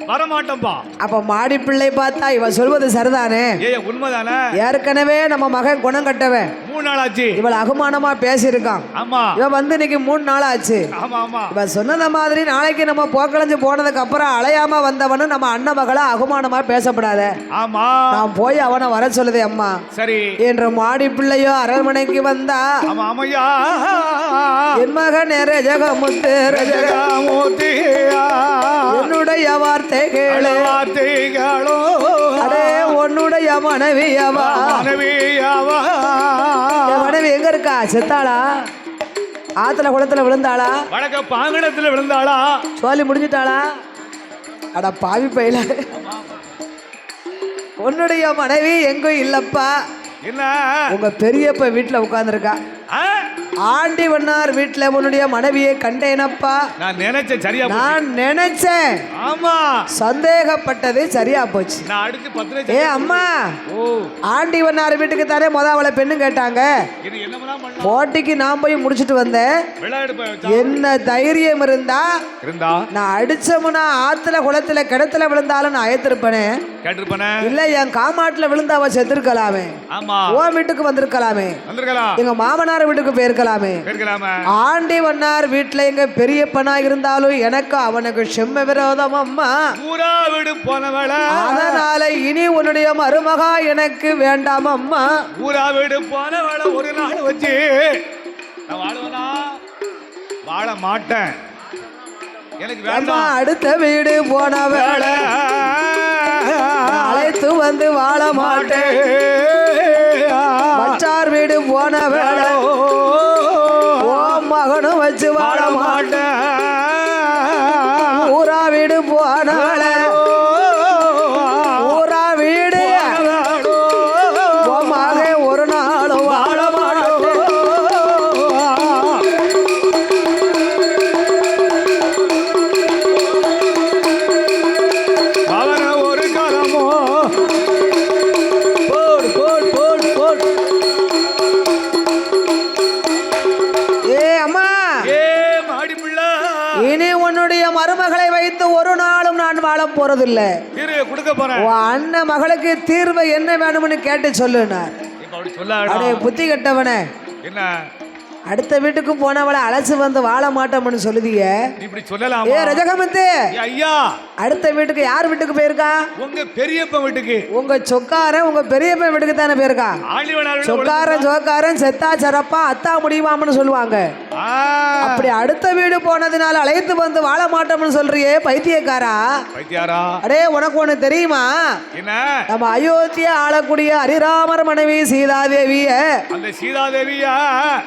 வரமாட்டம்பா. அப்ப மாடி பிள்ளை பார்த்தா இவ சொல்வது சரிதானே? உண்மைதானே? ஏற்கனவே நம்ம மகன் குணம் கட்டவன் 3 நாள் ஆச்சு. இவள் அவமானமா பேசியிருக்கான். ஆமா. இவ வந்து இன்னைக்கு 3 நாள் ஆச்சு. ஆமா ஆமா. இவ சொன்னத மாதிரி நாளைக்கு நம்ம போக்களைஞ்சு போனதுக்கு அப்புறம் அலையாம வந்தவனு நம்ம அண்ணன் மகளை அவமானமா பேசப்படாத. ஆமா. நான் போய் அவனை வர சொல்லுதே அம்மா. சரி என்று மாடி பிள்ளையோ அரண்மனைக்கு வந்தா. ஆமா ஆமையா. என் மகன் ரஜகமுத்து ரஜகமுத்து என்னுடைய வார்த்தை கேளு. வார்த்தைகளோ அடே உன்னுடைய மனைவியவா. மனைவியவா. மனைவி எங்க இருக்கா? செத்தாளா? ஆத்துல குளத்துல விழுந்தாளா? வடக்க பாங்கடத்துல விழுந்தாளா? சோலி முடிஞ்சிட்டாளா? அட பாவி பையில. உன்னுடைய மனைவி எங்கும் இல்லப்பா. என்ன உங்க பெரியப்ப வீட்டுல உட்கார்ந்துருக்கா. ஆண்டிவண்ணார் வீட்டுல உன்னுடைய மனைவியை கண்டேனப்பா. நான் நினைச்சேன் சரியா. நான் நினைச்சேன். ஆமா. சந்தேகப்பட்டது சரியா போச்சு. நான் அடுத்து 10 ஏ அம்மா. ஆண்டிவண்ணார் வீட்டுக்கு தானே அவளை பெண்ணு கேட்டாங்க. போட்டிக்கு நான் போய் முடிச்சிட்டு வந்தேன். என்ன தைரியம் இருந்தா நான் அடிச்சமுனா ஆத்துல குளத்துல கிணத்துல விழுந்தாலும் நான் அயத்திருப்பேனே. இல்ல என் காமாட்டுல விழுந்து அவ செத்துருக்கலாமே. உன் வீட்டுக்கு வந்திருக்கலாமே. எங்க மாமனார் வீட்டுக்கு போயிருக்கலாமே. ஆண்டிவண்ணார் வீட்டுல எங்க பெரியப்பனா இருந்தாலும் எனக்கு அவனுக்கு செம்ம விரோதம் அம்மா. அதனால இனி உன்னுடைய மருமகா எனக்கு வேண்டாம் அம்மா. ஊரா வீடு போனவள ஒரு நாள் வச்சு நான் வாழுவனா? வாழ மாட்டேன். எனக்கு வேண்டாம். அடுத்த வீடு போனவள அழைத்து வந்து வாழ மாட்டேன். மச்சார் வீடு போனவள ஓ மகனும் வச்சு வாழ மாட்டேன். ஊரா வீடு போனவள ஊரா வீடு மக ஒரு நாள் வாழ மாட்டேன். அவன ஒரு காலமோ போடு போடு போடு போடு. மருமகளை வைத்து ஒரு நாளும் நான் வாழ போறதில்லை. தீர்வை கொடுக்க போறேன். உன் அண்ணன் மகளுக்கு தீர்வை என்ன வேணும்னு கேட்டு சொல்லுனார். இப்ப அப்படி சொல்லாடா. அடே புத்தி கட்டவனே, என்ன அடுத்த வீட்டுக்கு போனவளை அழைச்சு வந்து வாழ மாட்டோம்னு சொல்லுதிய. இப்படி சொல்லலாம். ஏ ரஜகமுத்து, ஐயா அடுத்த வீட்டுக்கு யார் வீட்டுக்கு போயிருக்கா? உங்க பெரியப்ப வீட்டுக்கு. உங்க சொக்காரன் உங்க பெரியப்ப வீட்டுக்கு தானே போயிருக்கா. சொக்காரன் சொக்காரன் செத்தா சரப்பா அத்தா முடியுமாம்னு சொல்லுவாங்க. அப்படி அடுத்த வீடு போனதுனால அழைத்து வந்து வாழ மாட்டோம்னு சொல்றியே பைத்தியக்காரா. பைத்தியாரா. அடே உனக்கு ஒண்ணு தெரியுமா? என்ன? நம்ம அயோத்தியா ஆளக்கூடிய ஹரிராமர் மனைவி சீதாதேவிய, அந்த சீதாதேவியா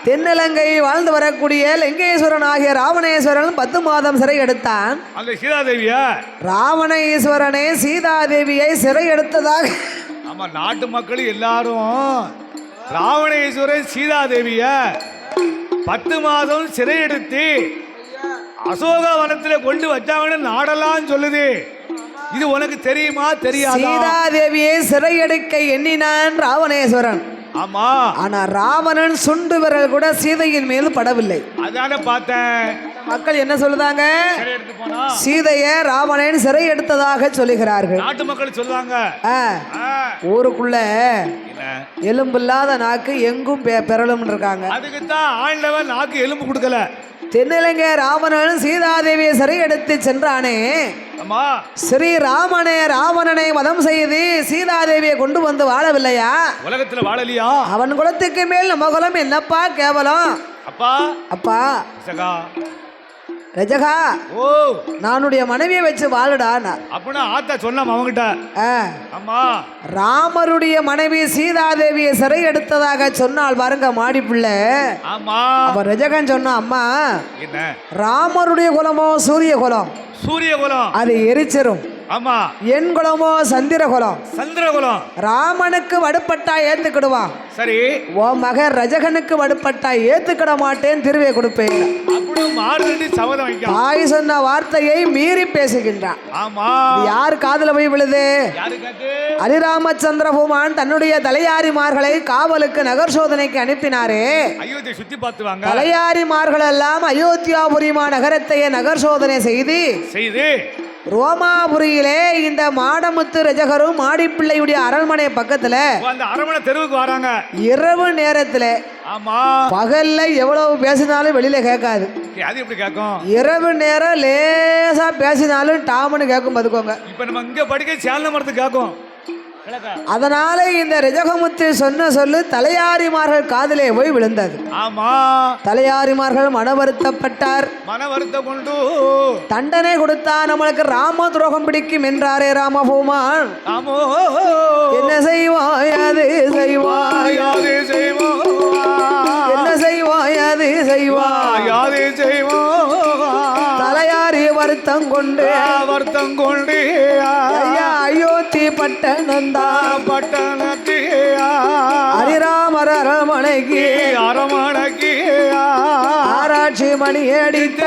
தென்னல வாழ்ந்து வரக்கூடிய லிங்கேஸ்வரன் ஆகிய ராவணேஸ்வரன் 10 மாதம் சிறை எடுத்தான். அந்த சீதாதேவியா ராவணேஸ்வரனே சீதாதேவியை சிறை எடுத்ததாக. ஆமா, நாட்டு மக்கள் எல்லாரும் ராவணேஸ்வரன் சீதாதேவிய 10 மாதம் சிறை எடுத்து அசோகவனத்தில் கொண்டு வச்சாங்கன்னு நாடெல்லாம் சொல்லுது. இது உனக்கு தெரியுமா? தெரியாது. சீதாதேவியை சிறை எடுக்க எண்ணினான் ராவணேஸ்வரன். ஆமா, ஆனா ராவணன் சுண்டு விரல் கூட சீதையின் மேல் படவில்லை. அதான பார்த்தேன். மக்கள் என்ன சொல்லுதாங்க? சீதையை ராவணன் சிறை எடுத்ததாக சொல்லுகிறார்கள். நாட்டு மக்கள் சொல்லுவாங்க. ஊருக்குள்ள எலும்பில்லாத நாக்கு எங்கும் பெறலும் இருக்காங்க. அதுக்கு தான் ஆண்டவன் நாக்கு எலும்பு கொடுக்கல. தென்னிலங்கை ராவணன் சீதாதேவியை சிறை எடுத்து சென்றானே. ஸ்ரீ ராவணனை வதம் செய்து சீதாதேவியை கொண்டு வந்து வாழவில்லையா? உலகத்துல வாழலையா? அவன் குலத்துக்கு மேல் நம்ம குலம் என்னப்பா கேவலம். அப்பா அப்பா ரஜகா, ஓ நானுடைய மனைவியை வச்சு வாழுடா. அப்படின்னா ஆத்தா சொன்னாம அவங்கிட்ட. அம்மா, ராமருடைய மனைவி சீதாதேவியை சிறை எடுத்ததாக சொன்னால் பாருங்க மாடி பிள்ளை. ஆமா, அப்ப ரஜகன் சொன்னா, அம்மா என்ன ராமருடைய குலமோ சூரிய குலம். சூரிய குலம் அது எரிச்சரும். ஆமா, என் குலமோ சந்திர குலம். சந்திர குலம். ராமனுக்கு வடுப்பட்டா ஏத்துக்கிடுவான். சரி, ஓ மகன் ரஜகனுக்கு வடுப்பட்டா ஏத்துக்கிட மாட்டேன், திருவே கொடுப்பேன். தாய் சொன்ன வார்த்தையை மீறி பேசுகின்றான். ஆமா, யார் காதுல போய் விழுது? ஹரிராமச்சந்திர பூமான் தன்னுடைய தலையாரிமார்களை காவலுக்கு நகர் சோதனைக்கு அனுப்பினாரே. சுத்தி பார்த்துவாங்க. தலையாரிமார்கள் எல்லாம் அயோத்தியாபுரிமா நகரத்தையே நகர் சோதனை செய்து ரோமாபுரியிலே இந்த மாடமுத்து ரஜகரும் மாடிப்பிள்ளையுடைய அரண்மனை பக்கத்துல அரண்மனை தெருவுக்கு வராங்க. இரவு நேரத்துல. ஆமா, பகல்ல எவ்வளவு பேசினாலும் வெளியில கேட்காது. அது எப்படி கேட்கும்? இரவு நேரம் லேசா பேசினாலும் டாமனு கேட்கும். பாத்துக்கோங்க. இப்ப நம்ம இங்க படிக்க சேலன மரத்து கேட்கும். அதனால இந்த ரஜகமுத்து சொன்ன சொல்லு தலையாரிமார்கள் காதிலே போய் விழுந்தது. ஆமா, தலையாரிமார்கள் மன வருத்தப்பட்டார். மன வருத்தம் கொண்டு தண்டனை கொடுத்தா நம்மளுக்கு ராம துரோகம் பிடிக்கும் என்றாரே ராமபூமான். என்ன செய்வாய் அது செய்வாய், என்ன செய்வாய் அது செய்வாய், தலையாரி வருத்தம் கொண்டு அயோத்தி பட்டணந்தா ஹரிராமர் அரமனைக்கு ஆராய்ச்சி மணி அடித்த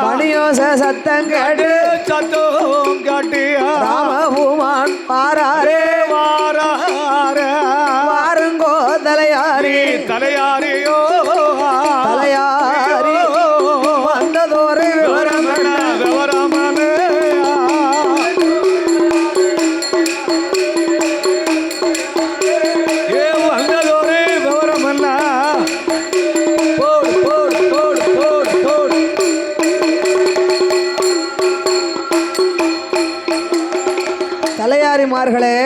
மணியோச சத்தம் கேட்டு ராமபூமான் பாராரே வாருங்கோ தலையாரி தலையாரி வந்ததோரு விவரம் தலையாரிமார்களே,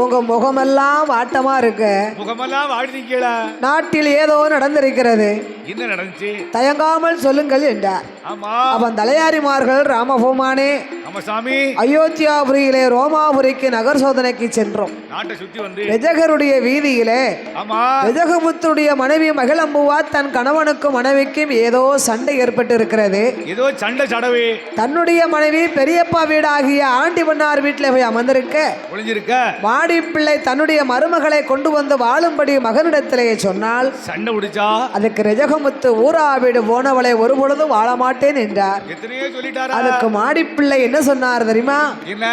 உங்க முகமெல்லாம் வாட்டமா இருக்கு. முகமெல்லாம் வாடிக்கல. நாட்டில் ஏதோ நடந்திருக்கிறது. என்ன நடந்துச்சு? தயங்காமல் சொல்லுங்கள் என்றார். ஆமா, அவன் தலையாரிமார்கள் ராமபூமானே அயோத்தியாபுரியிலே ரோமாபுரிக்கு நகர் சோதனைக்கு சென்றோம். நாட்டை சுத்தி வந்து ரஜகருடைய வீதியிலே ரஜகமுத்துடைய மனைவி மகிழம்புவா தன் கணவனுக்கும் மனைவிக்கும் ஏதோ சண்டை ஏற்பட்டு இருக்கிறது. ஏதோ சண்டை சடவே தன்னுடைய மனைவி பெரியப்பா வீடாகிய ஆண்டி பண்ணார் வீட்டில் போய் அமர்ந்திருக்க மாடிப்பிள்ளை தன்னுடைய மருமகளை கொண்டு வந்து வாழும்படி மகனிடத்திலே சொன்னால் சண்டை முடிச்சா அதுக்கு ரஜகமுத்து ஊரா வீடு போனவளை ஒரு பொழுதும் வாழ மாட்டேன் என்றார். அதுக்கு மாடிப்பிள்ளை என்ன என்ன சொன்னார் தெரியுமா? என்ன?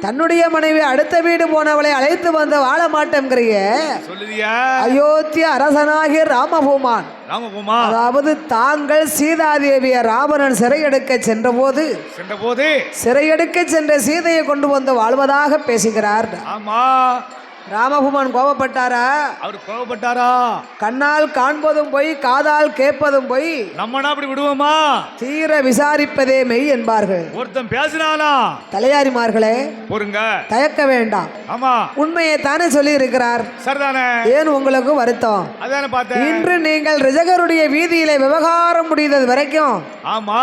தன்னுடைய மனைவி அடுத்த வீடு போனவளை அழைத்து வந்து வாழ மாட்டேங்கிறிய சொல்லுதியா? அயோத்திய அரசனாகிய ராமபூமான், அதாவது தாங்கள் சீதாதேவிய ராவணன் சிறையெடுக்க சென்றபோது சிறையெடுக்க சென்ற சீதையை கொண்டு வந்து வாழ்வதாக பேசுகிறார். ஆமா, ராமபூமான் கோபப்பட்டாரா? அவர் கோபப்பட்டாரா? கண்ணால் காண்பதும் போய் காதால் கேட்பதும் போய் நம்ம அப்படி விடுவோமா? தீர விசாரிப்பதே மெய் என்பார்கள். ஒருத்தன் பேசினானா? தலையாரிமார்களே பொறுங்க, தயக்க வேண்டாம். ஆமா, உண்மையை தானே சொல்லி இருக்கிறார். சரிதானே? ஏன் உங்களுக்கு வருத்தம்? அதானே பார்த்தேன். இன்று நீங்கள் ரிஜகருடைய வீதியில விவகாரம் முடிந்தது வரைக்கும் ஆமா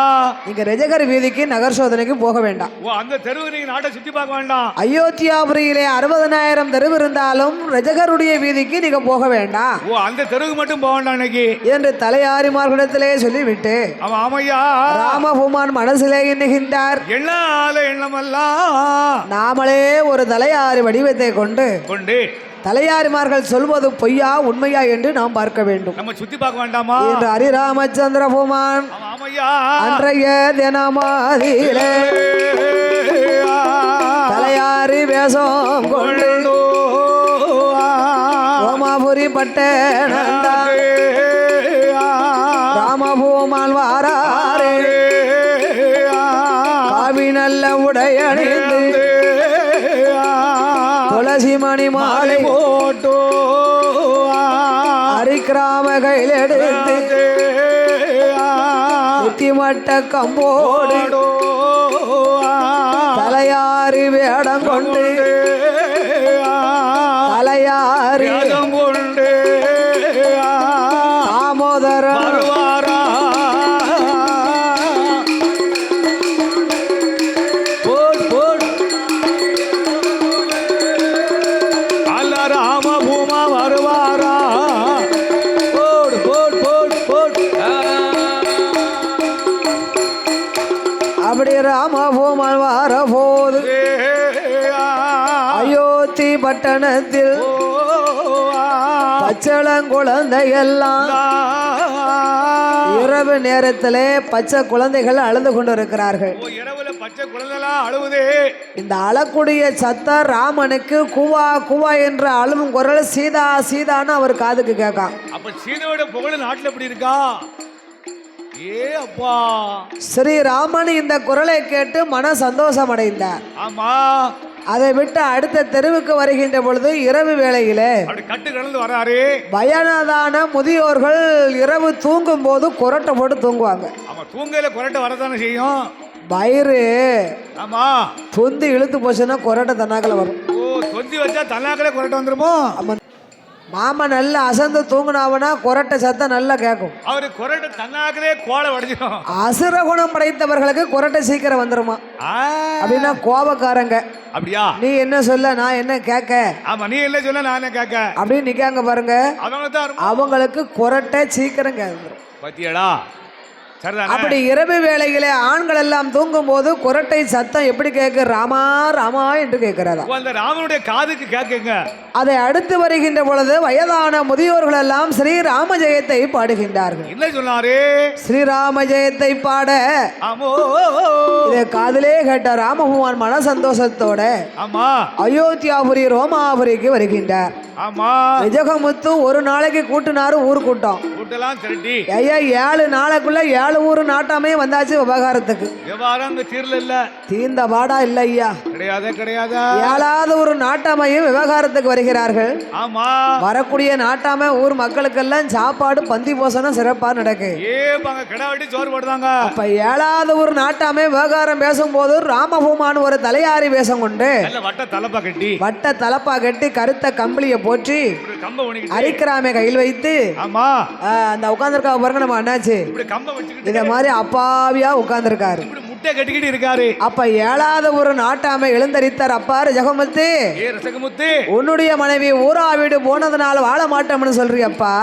நீங்க ரிஜகர் வீதிக்கு நகர் சோதனைக்கு போக வேண்டாம். ஓ, அந்த தெருவு நீங்க நாட்டை சுத்தி பார்க்க வேண்டாம். அயோத்தியாபுரியிலே 60,000 தெருவு இருந்தாலும் ரஜகருடைய வீதிக்கு நீங்க போக வேண்டாம். ஓ, அந்த தெருவுக்கு மட்டும் போக வேண்டாம் இன்னைக்கு என்று தலையாரிமார்களிடத்திலே சொல்லிவிட்டு ஆமையா ராமபூமான் மனசிலே எண்ணுகின்றார். எண்ணமெல்லாம் நாமளே ஒரு தலையாரி வடிவத்தை கொண்டு தலையாரிமார்கள் சொல்வது பொய்யா உண்மையா என்று நாம் பார்க்க வேண்டும். நம்ம சுத்தி பார்க்க வேண்டாமா என்று ஹரிராமச்சந்திர பூமான் அன்றைய தினமாதியிலே தலையாரி வேஷம் கொண்டு ரோமாபுரி பட்டணம் ராமபூமான் வாராரே காவி நல்ல உடையணிந்து துளசி மணி மாலை போட்டோ அரிக்கிராம கையில் எடுத்து மட்ட கம்போடு தலையாரி வேடம் கொண்டு தலையாரி கொண்டு தாமோதரன் ராமபூமா வருவாரா? அப்படி ராமபூமான் வார போது அயோத்தி பட்டணத்தில் பச்சளங்குழந்தை எல்லாம் இரவு நேரத்திலே பச்சை குழந்தைகள் அழுது கொண்டு இருக்கிறார்கள். இந்த அழக்கூடிய சத்தம் ராமனுக்கு குவா குவா என்ற அழுவும் குரல் சீதா சீதான்னு அவர் காதுக்கு கேட்காம். அப்ப சீதையோட புகழ் நாட்டில் எப்படி இருக்கா? ஏ அப்பா, ஸ்ரீராமன் இந்த குரலை கேட்டு மன சந்தோஷம் அடைந்தார். ஆமா, அதை விட்டு அடுத்த தெருவுக்கு வருகின்ற பொழுது இரவு வேளையிலே கட்டு கடந்து வராரு. வயதான முதியோர்கள் இரவு தூங்கும் போது குரட்டை போட்டு தூங்குவாங்க. ஆமா, தூங்கையில குரட்டை வரதானே செய்யும். வயிறு ஆமா தொந்தி இழுத்து போச்சுன்னா குரட்டை தன்னாக்கில் வரும். ஓ, தொந்தி வச்சா தன்னாக்கிலே குரட்டை வந்துருமோ? மாமா நல்லா அசந்து தூங்குனாவனா குரட்டை சத்தம் நல்லா கேட்கும். அவரு குரட்டை தன்னாக்கிலே கோலை வடிச்சிடும். அசுர குணம் படைத்தவர்களுக்கு குரட்டை சீக்கிரம் வந்துருமா அப்படின்னா கோபக்காரங்க. அப்படியா? நீ என்ன சொல்ல நான் என்ன கேட்க? ஆமா, நீ என்ன சொல்ல நான் என்ன கேட்க அப்படின்னு நிக்காங்க பாருங்க. அவங்களுக்கு குரட்டை சீக்கிரம் கேட்கும். பத்தியடா? அப்படி இரவு வேளையிலே ஆண்கள் எல்லாம் தூங்கும் போது குரட்டை சத்தம் எப்படி கேட்க? ராமா ராமா என்று கேட்கிறதா? அந்த ராமனுடைய காதுக்கு கேட்குங்க. அதை அடுத்து வருகின்ற பொழுது வயதான முதியோர்கள் எல்லாம் ஸ்ரீராம ஜெயத்தை பாடுகின்றார்கள். என்ன சொன்னாரு? ஸ்ரீராம ஜெயத்தை பாட இதை காதிலே கேட்ட ராமபூமான் மன சந்தோஷத்தோட ஆமா அயோத்தியாபுரி ரோமாபுரிக்கு வருகின்றார். ஆமா, விஜகமுத்து ஒரு நாளைக்கு கூட்டினாரு ஊர் கூட்டம். கூட்டலாம் திரட்டி ஐயா 7 நாளைக்குள்ள 7 ஊர் நாட்டாமே வந்தாச்சு விவகாரத்துக்கு. விவகாரம் தீர்ல இல்ல, தீர்ந்த பாடா இல்ல ஐயா. கிடையாது கிடையாது. 7வது ஒரு நாட்டாமையும் விவகாரத்துக்கு வருகிறார்கள். ஆமா, வரக்கூடிய நாட்டாம ஊர் மக்களுக்கெல்லாம் சாப்பாடு பந்தி போசனம் சிறப்பா நடக்கு. கிடாவட்டி சோறு போடுறாங்க. அப்ப 7வது ஒரு நாட்டாமே விவகாரம் பேசும்போது ராமபூமான் ஒரு தலையாரி வேஷம் கொண்டு வட்ட தலப்பா கட்டி கருத்த கம்பளிய போற்றி அரிக்கிராம கையில் வைத்து அந்த உட்கார்ந்துருக்கா பாருங்க நம்ம அண்ணாச்சு இத மாதிரி அப்பாவியா உட்கார்ந்துருக்காரு. கட்டிக்கிட்டு இருக்காரு. அப்ப 7வது ஒரு நாட்டாமை எழுந்தரித்தார். அப்பா ரஜகமுத்து, உன்னுடைய மனைவி ஊரா வீடு போனதுனால வாழ மாட்டோம்னு சொல்றியப்பா.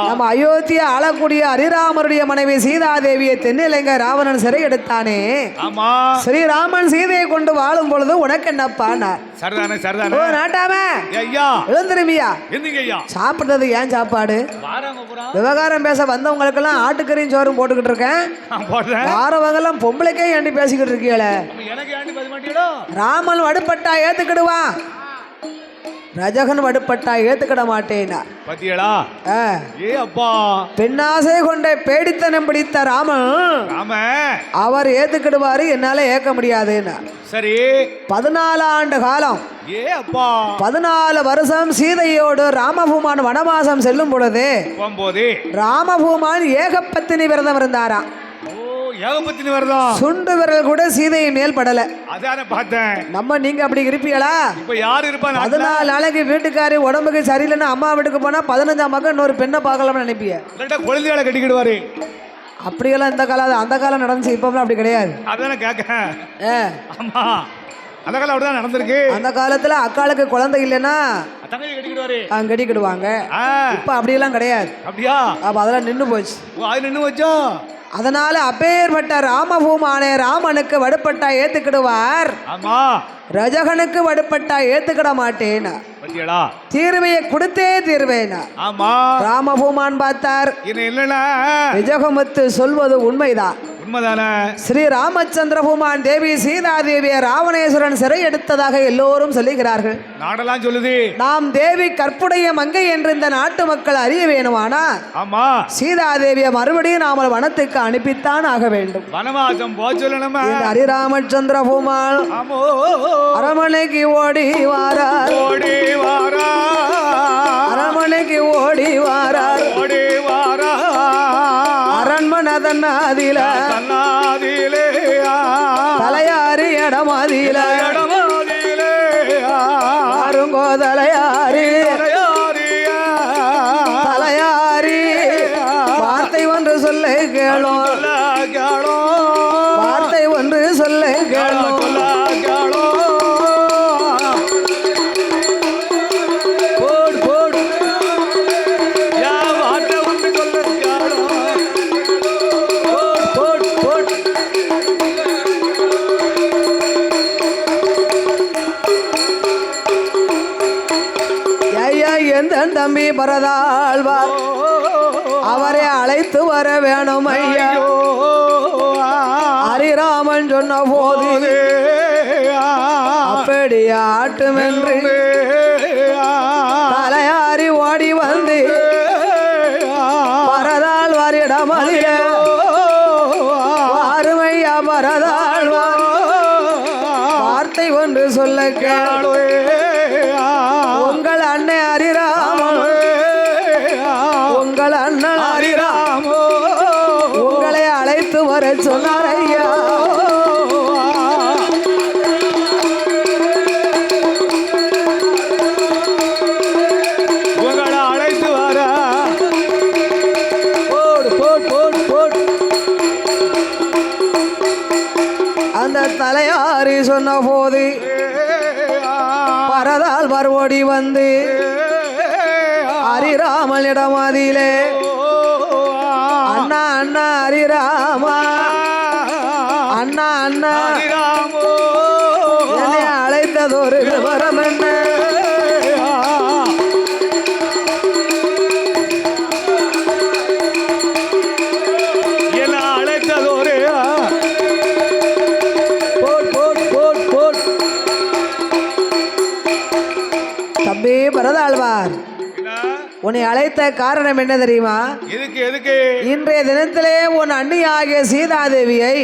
நம்ம அயோத்தியா ஆளக்கூடிய ஹரிராமருடைய மனைவி சீதாதேவியை தென்னிலங்கை ராவணன் சிறை எடுத்தானே. ஸ்ரீராமன் சீதையை கொண்டு வாழும் பொழுது உனக்கு என்னப்பா? நாட்டாம எழுந்திருமியா? சாப்பிடுறது ஏன் சாப்பாடு? விவகாரம் பேச வந்தவங்களுக்கு எல்லாம் ஆட்டுக்கறியும் சோறும் போட்டுக்கிட்டு இருக்கேன். வாரவங்க எல்லாம் பொம்பளை உங்களுக்கு ஏண்டி பேசிக்கிட்டு இருக்கீங்கள? எனக்கு ஏண்டி பேச மாட்டீங்களோ? ராமன் வடுப்பட்டா ஏத்துக்கிடுவான், ரஜகன் வடுப்பட்டா ஏத்துக்கிட மாட்டேனா. பத்தியலா? ஏ அப்பா, பெண்ணாசை கொண்ட பேடித்தனம் பிடித்த ராமன் அவர் ஏத்துக்கிடுவாரு, என்னால ஏற்க முடியாதுன்னா. சரி, 14 ஆண்டு காலம், ஏ அப்பா 14 வருஷம் சீதையோடு ராமபூமான் வனவாசம் செல்லும் பொழுது ராமபூமான் ஏகப்பத்தினி விரதம் இருந்தாராம். ஏகப்பத்தினி விரதம், சுண்டு விரல் கூட சீதையை மேல் படல. அதான பார்த்தேன். நம்ம நீங்க அப்படி இருப்பீங்களா? இப்ப யாரு இருப்பா? 14 நாளைக்கு வீட்டுக்காரி உடம்புக்கு சரியில்லைன்னா அம்மா வீட்டுக்கு போனா 15ஆம் பக்கம் இன்னொரு பெண்ணை பார்க்கலாம்னு நினைப்பிய. குழந்தைகளை கட்டிக்கிடுவாரு. அப்படியெல்லாம் இந்த காலம், அந்த காலம் நடந்துச்சு, இப்ப அப்படி கிடையாது. அதான கேட்க. ஆமா, அந்த காலம் அப்படிதான் நடந்திருக்கு. அந்த காலத்துல அக்காளுக்கு குழந்தை இல்லைன்னா தங்கச்சி கட்டிக்கிடுவாரு, கட்டிக்கிடுவாங்க. இப்ப அப்படியெல்லாம் கிடையாது. அப்படியா? அப்ப அதெல்லாம் நின்று போச்சு. அது நின்று வச்சோ. அதனால அப்பேற்பட்ட ராமபூமானே ராமனுக்கு வடுப்பட்டா ஏத்துக்கிடுவார், ரஜகனுக்கு வடுப்பட்டா ஏத்துக்கிட மாட்டேனா. தீர்வையை கொடுத்தே தீர்வேனா. ராமபூமான் பார்த்தார், நிஜகமுத்து சொல்வது உண்மைதான். ஸ்ரீ ராமச்சந்திர பூமான் தேவி சீதா தேவியை ராவணேஸ்வரன் சிறை எடுத்ததாக எல்லோரும் சொல்லுகிறார்கள். நாடெல்லாம் சொல்லுது. நாம் தேவி கற்புடைய மங்கை என்று இந்த நாட்டு மக்கள் அறிய வேணுமானா சீதா தேவியை மறுபடியும் நாமல் வனத்துக்கு அனுப்பித்தான் ஆக வேண்டும். வனவாசம் போச்சலனமா. ஹரிராமச்சந்திர பூமான் அரமனைக்கு ஓடி வாரார், ஓடி வாரார், அரமனைக்கு ஓடி வாரார், ஓடி வாரார். அரண்மனை தன்னாதில தலையாரி இடமாதில அருங்கோ தலையாரி தலையாரி வார்த்தை ஒன்று சொல்ல கேளோ, வார்த்தை ஒன்று சொல்ல கேளோ. தம்பி பரதாழ்வார் அவரை அழைத்து வர வேணும் ஐயா. ஹரிராமன் சொன்ன போது அப்படி ஆட்டும் என்று தலையாரி ஓடி வந்து பரதாழ்வாரிடம் அருமையா பரதாழ்வார் வார்த்தை ஒன்று சொல்ல கேளு. உங்கள் அண்ணன் ஹரிராமன், உங்கள் அண்ணன் ஹரிராமோ உங்களை அழைத்து வர சொன்னார் ஐயா. உங்களை அழைத்து வர போடு போடு போடு போடு. அந்த தலையாரி சொன்ன போது பரதாழ்வார் ஓடி வந்து ஹரிராமனிடம் அதிலே அண்ணா அண்ணா ஹரிராமா, அண்ணா அண்ணா என்னை அழைத்ததொரு விவரம் என்ன? அழைத்ததொரு தம்பி பரதாழ்வார், உன்னை அழைத்த காரணம் என்ன தெரியுமா? எதுக்கு எதுக்கு? இன்றைய தினத்திலே உன் அண்ணியாகிய சீதாதேவியை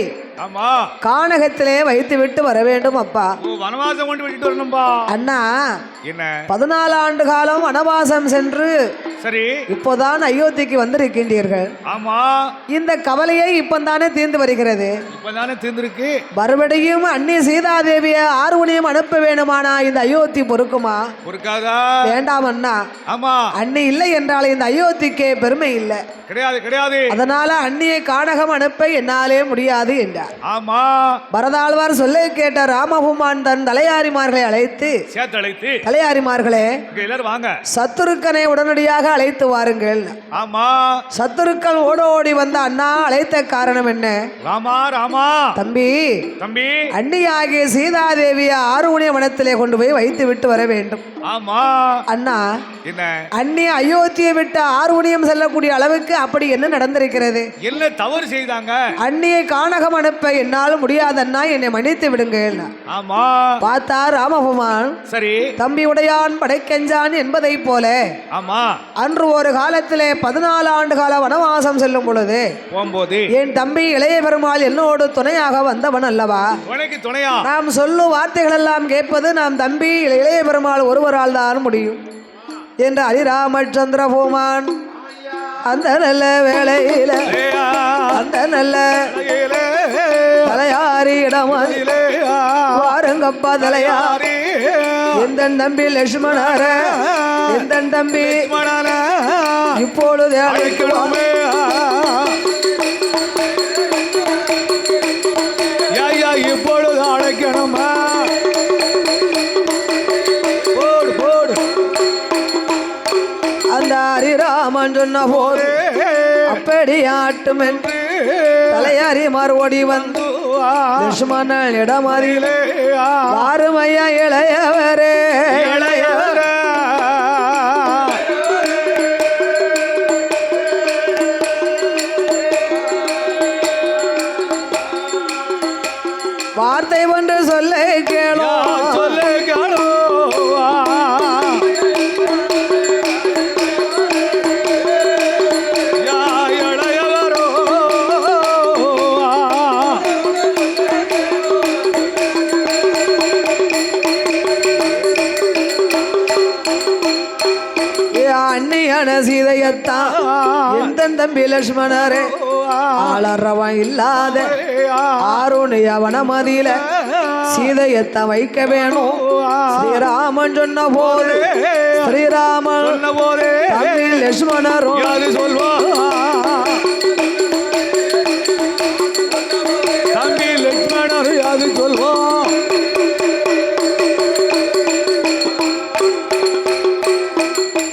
கானகத்திலே வைத்து விட்டு வர வேண்டும் அப்பா. வனவாசம் கொண்டு விட்டு வரணும்பா. அண்ணா என்ன 14 ஆண்டு காலம் வனவாசம் சென்று சரி இப்போதான் அயோத்திக்கு வந்திருக்கின்றீர்கள். ஆமா, இந்த கவலையை இப்பதானே தீர்ந்து வருகிறது. இப்பதானே தீர்ந்திருக்கு. மறுபடியும் அண்ணி சீதாதேவியை ஆர்வனையும் அனுப்ப வேணுமானா இந்த அயோத்தி பொறுக்குமா? பொறுக்காதா? வேண்டாம் அண்ணா. ஆமா, அண்ணி இல்லை என்றால் இந்த அயோத்திக்கே பெருமை இல்லை. கிடையாது கிடையாது. அதனால அண்ணியை கானகம் அனுப்ப என்னாலே முடியாது என்றார். ஆமா, பரதாழ்வார் சொல்ல கேட்ட ராமபூமான் தன் தலையாரிமார்களை அழைத்து தலையாரிமார்களே எல்லாரும் வாங்க, சத்துருக்கனை உடனடியாக அழைத்து வாருங்கள். ஆமா, சத்துருக்கள் ஓடோடி வந்த அண்ணா அழைத்த காரணம் என்ன? ராமா ராமா தம்பி தம்பி அண்ணியாகிய சீதாதேவியை ஆறுமுனிய வனத்திலே கொண்டு போய் வைத்து விட்டு வர வேண்டும். ஆமா அண்ணா என்ன அண்ணி அயோத்தியை விட்டு ஆர்வணியம் செல்லக்கூடிய அளவுக்கு அப்படி என்ன நடந்திருக்கிறது? என்ன தவறு செய்தாங்க? அண்ணியை கானகம் அனுப்ப என்னால் முடியாதண்ணா, என்னை மன்னித்து விடுங்க. ஆமா பார்த்தா ராமபுமான் சரி தம்பி உடையான் படைக்கெஞ்சான் என்பதை போல ஆமா அன்று ஒரு காலத்திலே 14 ஆண்டு கால வனவாசம் செல்லும் பொழுது போகும்போது என் தம்பி இளைய பெருமாள் என்னோடு துணையாக வந்தவன் அல்லவா? உனக்கு துணையா? நாம் சொல்லும் வார்த்தைகள் எல்லாம் கேட்பது நாம் தம்பி இளைய பெருமாள் ஒருவரால் தான் முடியும் என்று ஹரிராமச்சந்திர பூமான் அந்த நல்ல வேளையில அந்த நல்ல தலையாரி இடமாதிலே வாருங்கப்பா தலையாரி எந்த தம்பி லட்சுமணர எந்த தம்பி இப்பொழுது அழைக்கலாமே இப்பொழுது அழைக்கணுமா? போடு போடு அந்த ஹரிராமன் சொன்ன போது அப்படி ஆட்டும் என்று தலையாரி மறுபடி வந்து லட்சுமணன் இடமாதிலே ஆறுமையா இளையவரே இளையவரே வார்த்தை ஒன்று சொல்ல கேளோ சொல்ல கேளோ இளையவரோ அன்னியான சீதையத்தான் எந்த தம்பி லட்சுமணரே ஆளறவன் இல்லாத ஆரோனிய வனமதியில சீதையத்த வைக்க வேணும். ஸ்ரீராமன் சொன்ன போது ஸ்ரீராமன் சொன்ன போது தம்பி லட்சுமணரும் அது சொல்வா தம்பி லட்சுமணர் அது சொல்வோம்.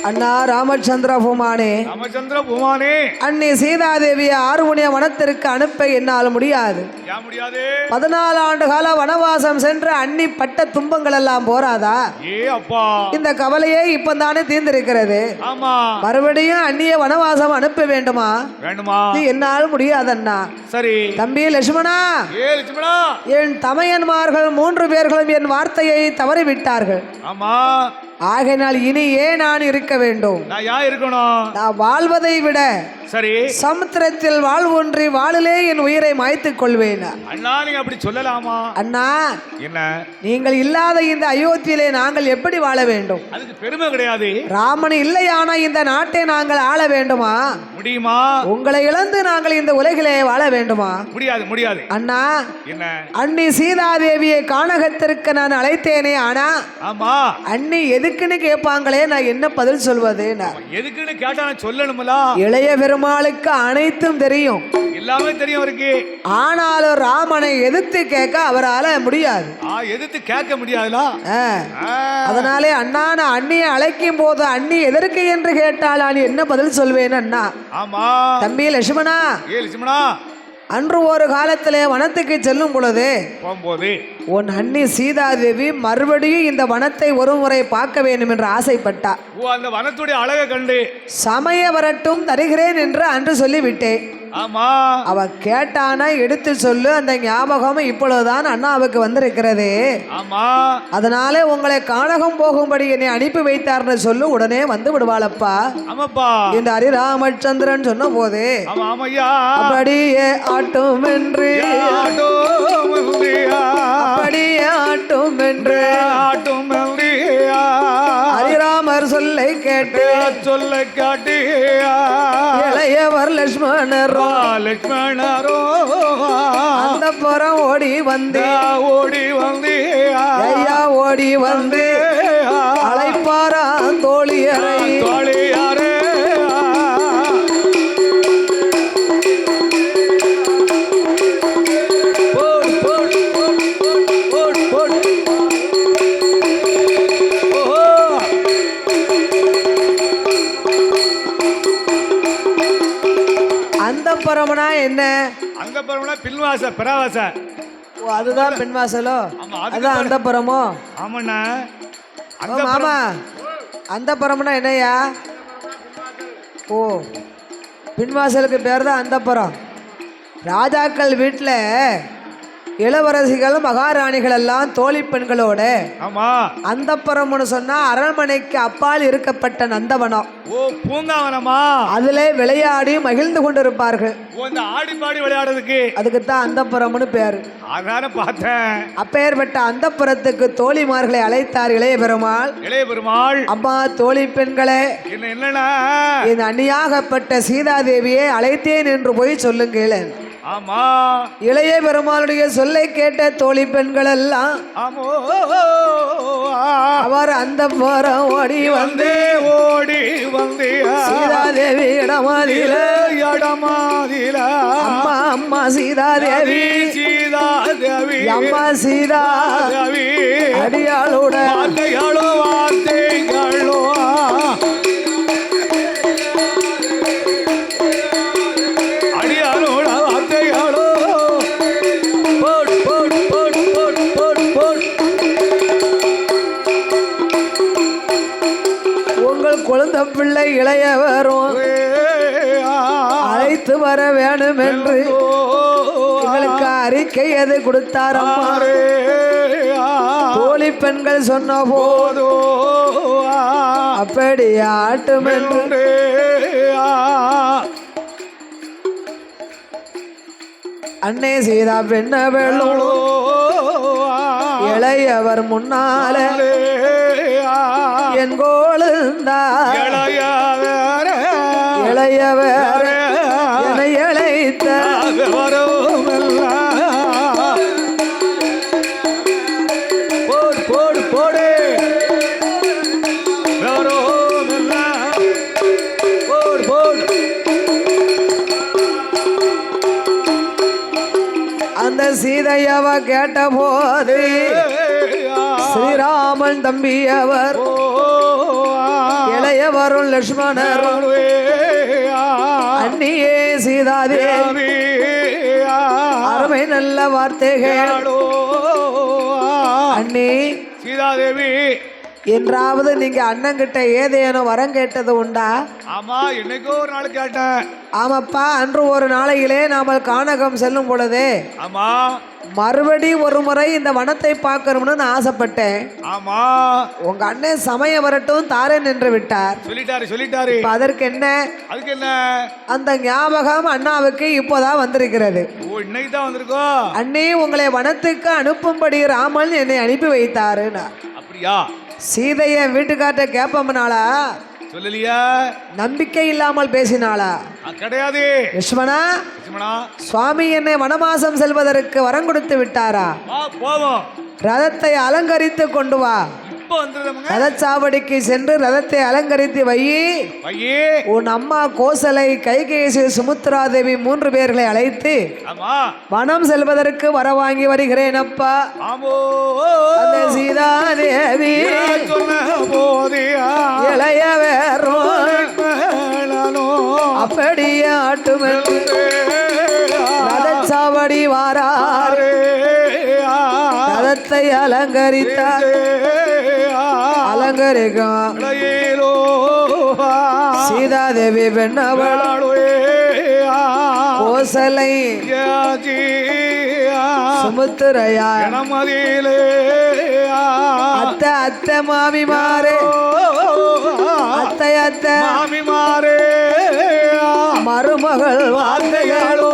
அண்ணா ராமச்சந்திர பூமானே ராமச்சந்திர பூமானே அண்ணி சீதாதேவியை ஆறுமுனிய வனத்திற்கு அனுப்ப என்னால் முடியாது. 14 ஆண்டு கால வனவாசம் சென்று அண்ணி பட்ட துன்பங்கள் எல்லாம் போராதா? அப்பா இந்த கவலையே இப்பதானே தீர்ந்திருக்கிறது. ஆமா மறுபடியும் அண்ணிய வனவாசம் அனுப்ப வேண்டுமா? வேண்டுமா? என்னால் முடியாதண்ணா. சரி தம்பி லட்சுமணா, லட்சுமணா என் தமையன்மார்கள் 3 பேர்களும் என் வார்த்தையை தவறிவிட்டார்கள். ஆமா ஆகையினால் இனி ஏன் நான் இருக்க வேண்டும்? நான் யா இருக்கணும்? நான் வாழ்வதை விட சரி சமுத்திரத்தில் வாழ்வொன்றி வாழிலே என் உயிரை மாய்த்துக் கொள்வேன். அண்ணா நீங்க அப்படி சொல்லலாமா? அண்ணா என்ன நீங்கள் இல்லாத இந்த அயோத்தியிலே நாங்கள் எப்படி வாழ வேண்டும்? அதுக்கு பெருமை கிடையாது. ராமன் இல்லையானா இந்த நாட்டை நாங்கள் ஆள வேண்டுமா? முடியுமா? உங்களை இழந்து நாங்கள் இந்த உலகிலே வாழ வேண்டுமா? முடியாது முடியாது. அண்ணா என்ன அண்ணி சீதாதேவியை கானகத்திற்கு நான் அழைத்தேனே, ஆனா ஆமா அண்ணி எதுக்குன்னு கேட்பாங்களே, நான் என்ன பதில் சொல்வது? எதுக்குன்னு கேட்டா சொல்லணும்ல. இளைய பெருமாளுக்கு அனைத்தும் தெரியும், எல்லாமே தெரியும் இருக்கு. ஆனாலும் ராமனை எதிர்த்து கேட்க அவரால முடியாது. எதிர்த்து கேட்க முடியாதுல. அதனாலே அண்ணா நான் அண்ணியை அழைக்கும் போது அண்ணி எதற்கு என்று கேட்டால் நான் என்ன பதில் சொல்வேன்? அண்ணா ஆமா தம்பி லட்சுமணா, லட்சுமணா அன்று ஒரு காலத்திலே வனத்துக்கு செல்லும் பொழுது போகும்போது உன் அண்ணி சீதாதேவி மறுபடியும் இந்த வனத்தை ஒரு முறை பார்க்க வேண்டும் என்று ஆசைப்பட்டா. அந்த வனத்துடைய அழகை கண்டு சமய வரட்டும் தருகிறேன் என்று அன்று சொல்லிவிட்டேன். ஆமா அவ கேட்டானா எடுத்து சொல்லு, அந்த ஞாபகம் இப்பொழுதுதான் அண்ணாவுக்கு வந்திருக்கிறது. ஆமா அதனாலே உங்களை கானகம் போகும்படி என்னை அனுப்பி வைத்தார்னு சொல்லு, உடனே வந்து விடுவாளப்பா. ஆமாப்பா இந்த ஹரிராமச்சந்திரன் சொன்ன போது அப்படியே ஆட்டும் என்று அப்படியே ஆட்டும் என்று ஹரிராமர் சொல்லை கேட்டு சொல்ல காட்டி இளையவர் லட்சுமணரோ அந்த புறம் ஓடி வந்து ஐயா ஓடி வந்து அழைப்பாரா தோழியரை. அந்தப்புறம்னா என்ன? அந்தப்புறம்னா பின்வாச பிரவாச. அதுதான் பெண் வாசலோ? அதான் அந்தப்புறமோ? ஆமாண்ணா. மாமா அந்த புறம்னா என்னையா? ஓ, பின்வாசலுக்கு பேர் தான் அந்த புறம். ராஜாக்கள் வீட்டில் இளவரசிகள் மகாராணிகள் எல்லாம் தோழி பெண்களோட ஆமா அந்த புறம்னு சொன்னா அரண்மனைக்கு அப்பால் இருக்கப்பட்ட நந்தவனம். ஓ, பூங்காவனமா? அதுல விளையாடி மகிழ்ந்து கொண்டிருப்பார்கள். இந்த ஆடி பாடி விளையாடுறதுக்கு அதுக்குத்தான் அந்த புறம்னு பேரு. அதான பார்த்தேன். அப்பேற்பட்ட அந்த புறத்துக்கு தோழிமார்களை அழைத்தார் இளைய பெருமாள். இளைய பெருமாள், அம்மா தோழி பெண்களே, என்னன்னா இந்த அந்நியாகப்பட்ட சீதாதேவியை அழைத்தேன் என்று போய் சொல்லுங்கள். ஆமா, இளைய பெருமாளுடைய சொல்லை கேட்ட தோழி பெண்கள் எல்லாம் அவர் அந்த புறம் ஓடி வந்தே சீதாதேவி இடமாதில அம்மா அம்மா சீதாதேவி அம்மா சீதா அடியாளோட குழந்தை பிள்ளை இளையவரும் அழைத்து வர வேணும் என்று எங்களுக்கு அறிக்கை எது கொடுத்தாரம்மா. தோழி பெண்கள் சொன்ன போதோ அப்படி ஆட்டும் என்று அன்னை சீதா பெண்ண வேளோ இளையவர் முன்னால என் கோளுந்தா இளையவர் என்னை இழைத்த போடு போடு போடு போடு. அந்த சீதையவ கேட்ட போது ஸ்ரீராமன் தம்பி அவர் இளையவரும் லட்சுமணரும் அன்னியே சீதாதேவி அருமை நல்ல வார்த்தைகள். அண்ணி சீதாதேவி, என்றாவது நீங்க அண்ணங்கிட்ட ஏதேனும் வரம் கேட்டது உண்டா? ஆமா, என்னைக்கோ ஒரு நாள் கேட்டேன். ஆமாப்பா, அன்று ஒரு நாளையிலே நாமல் கானகம் செல்லும் பொழுது ஆமா மறுபடி ஒரு முறை இந்த வனத்தை பார்க்கணும்னு நான் ஆசைப்பட்டேன். ஆமா, உங்க அண்ணன் சமயம் வரட்டும் தாரேன் என்று விட்டார். சொல்லிட்டாரு. அதற்கு என்ன? அதுக்கு என்ன? அந்த ஞாபகம் அண்ணாவுக்கு இப்போதான் வந்திருக்கிறது. ஓ, இன்னைக்கு தான் வந்திருக்கோ? அண்ணே, உங்களை வனத்துக்கு அனுப்பும்படி ராமன் என்னை அனுப்பி வைத்தாருன்னா. அப்படியா? சீதைய வீட்டுக்கார்ட்ட கேப்பம்னாளா? சொல்லலையா? நம்பிக்கை இல்லாமல் பேசினாளா? கிடையாது. லட்சுமணா, சுவாமி என்னை வனவாசம் செல்வதற்கு வரம் கொடுத்து விட்டாரா? போவோம். ரதத்தை அலங்கரித்து கொண்டு வா. ரதச்சாவடிக்கு சென்று ரதத்தை அலங்கரித்து வையி. உன் அம்மா கோசலை, கைகேசி, சுமுத்ராதேவி 3 பேர்களை அழைத்து வனம் செல்வதற்கு வர வாங்கி வருகிறேன் அப்பா. அந்த சீதாதேவி இளையவேறும் அப்படியே ஆட்டுமென்று ரதச்சாவடி வாரார். ரதத்தை அலங்கரித்தார். அலங்கரிக்கும் சீதாதேவி பெண்ணவள் கோசலை சுமுத்திரையா அத்தை அத்தை மாமிமாரே அத்தை அத்தை மாமிமாரே மருமகள் வார்த்தைகளோ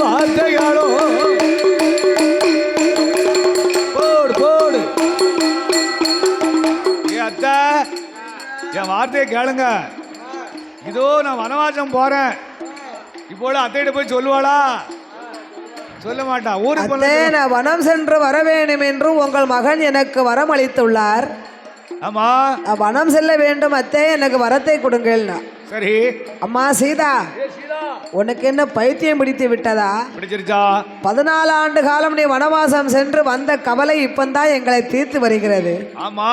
வார்த்தைகளோ போடு போடு. அத்தை, என் வார்த்தையை கேளுங்க. இதோ நான் வனவாசம் போறேன். இப்போ அத்தையிட்ட போய் சொல்லுவாளா? சொல்ல மாட்டா. ஊருக்கு நான் வனம் சென்று வர வேண்டும் என்று உங்கள் மகன் எனக்கு வரம் அளித்துள்ளார். ஆமா, வனம் செல்ல வேண்டும் அத்தை, எனக்கு வரத்தை கொடுங்கள். சரி அம்மா. சீதா, உனக்கு என்ன பைத்தியம் பிடித்து விட்டதா? பிடிச்சிருச்சா? 14 ஆண்டு காலம் நீ வனவாசம் சென்று வந்த கவலை இப்பந்தான் எங்களை தீர்த்து வருகிறது. ஆமா.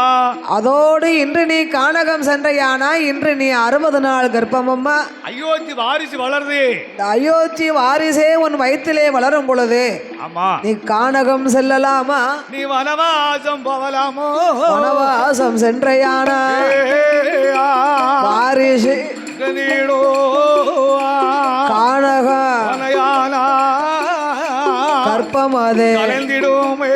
அதோடு இன்று நீ கானகம் சென்றையானா இன்று நீ 60 நாள் கர்ப்பமம்மா. அயோத்தி வாரிசு வளருது. இந்த அயோத்தி வாரிசே உன் வயிற்றிலே வளரும் பொழுது ஆமா நீ கானகம் செல்லலாமா? நீ வனவாசம் போகலாமோ? வனவாசம் சென்றையானா வாரிசு கானக கற்பம் அதே கலந்திடுமே.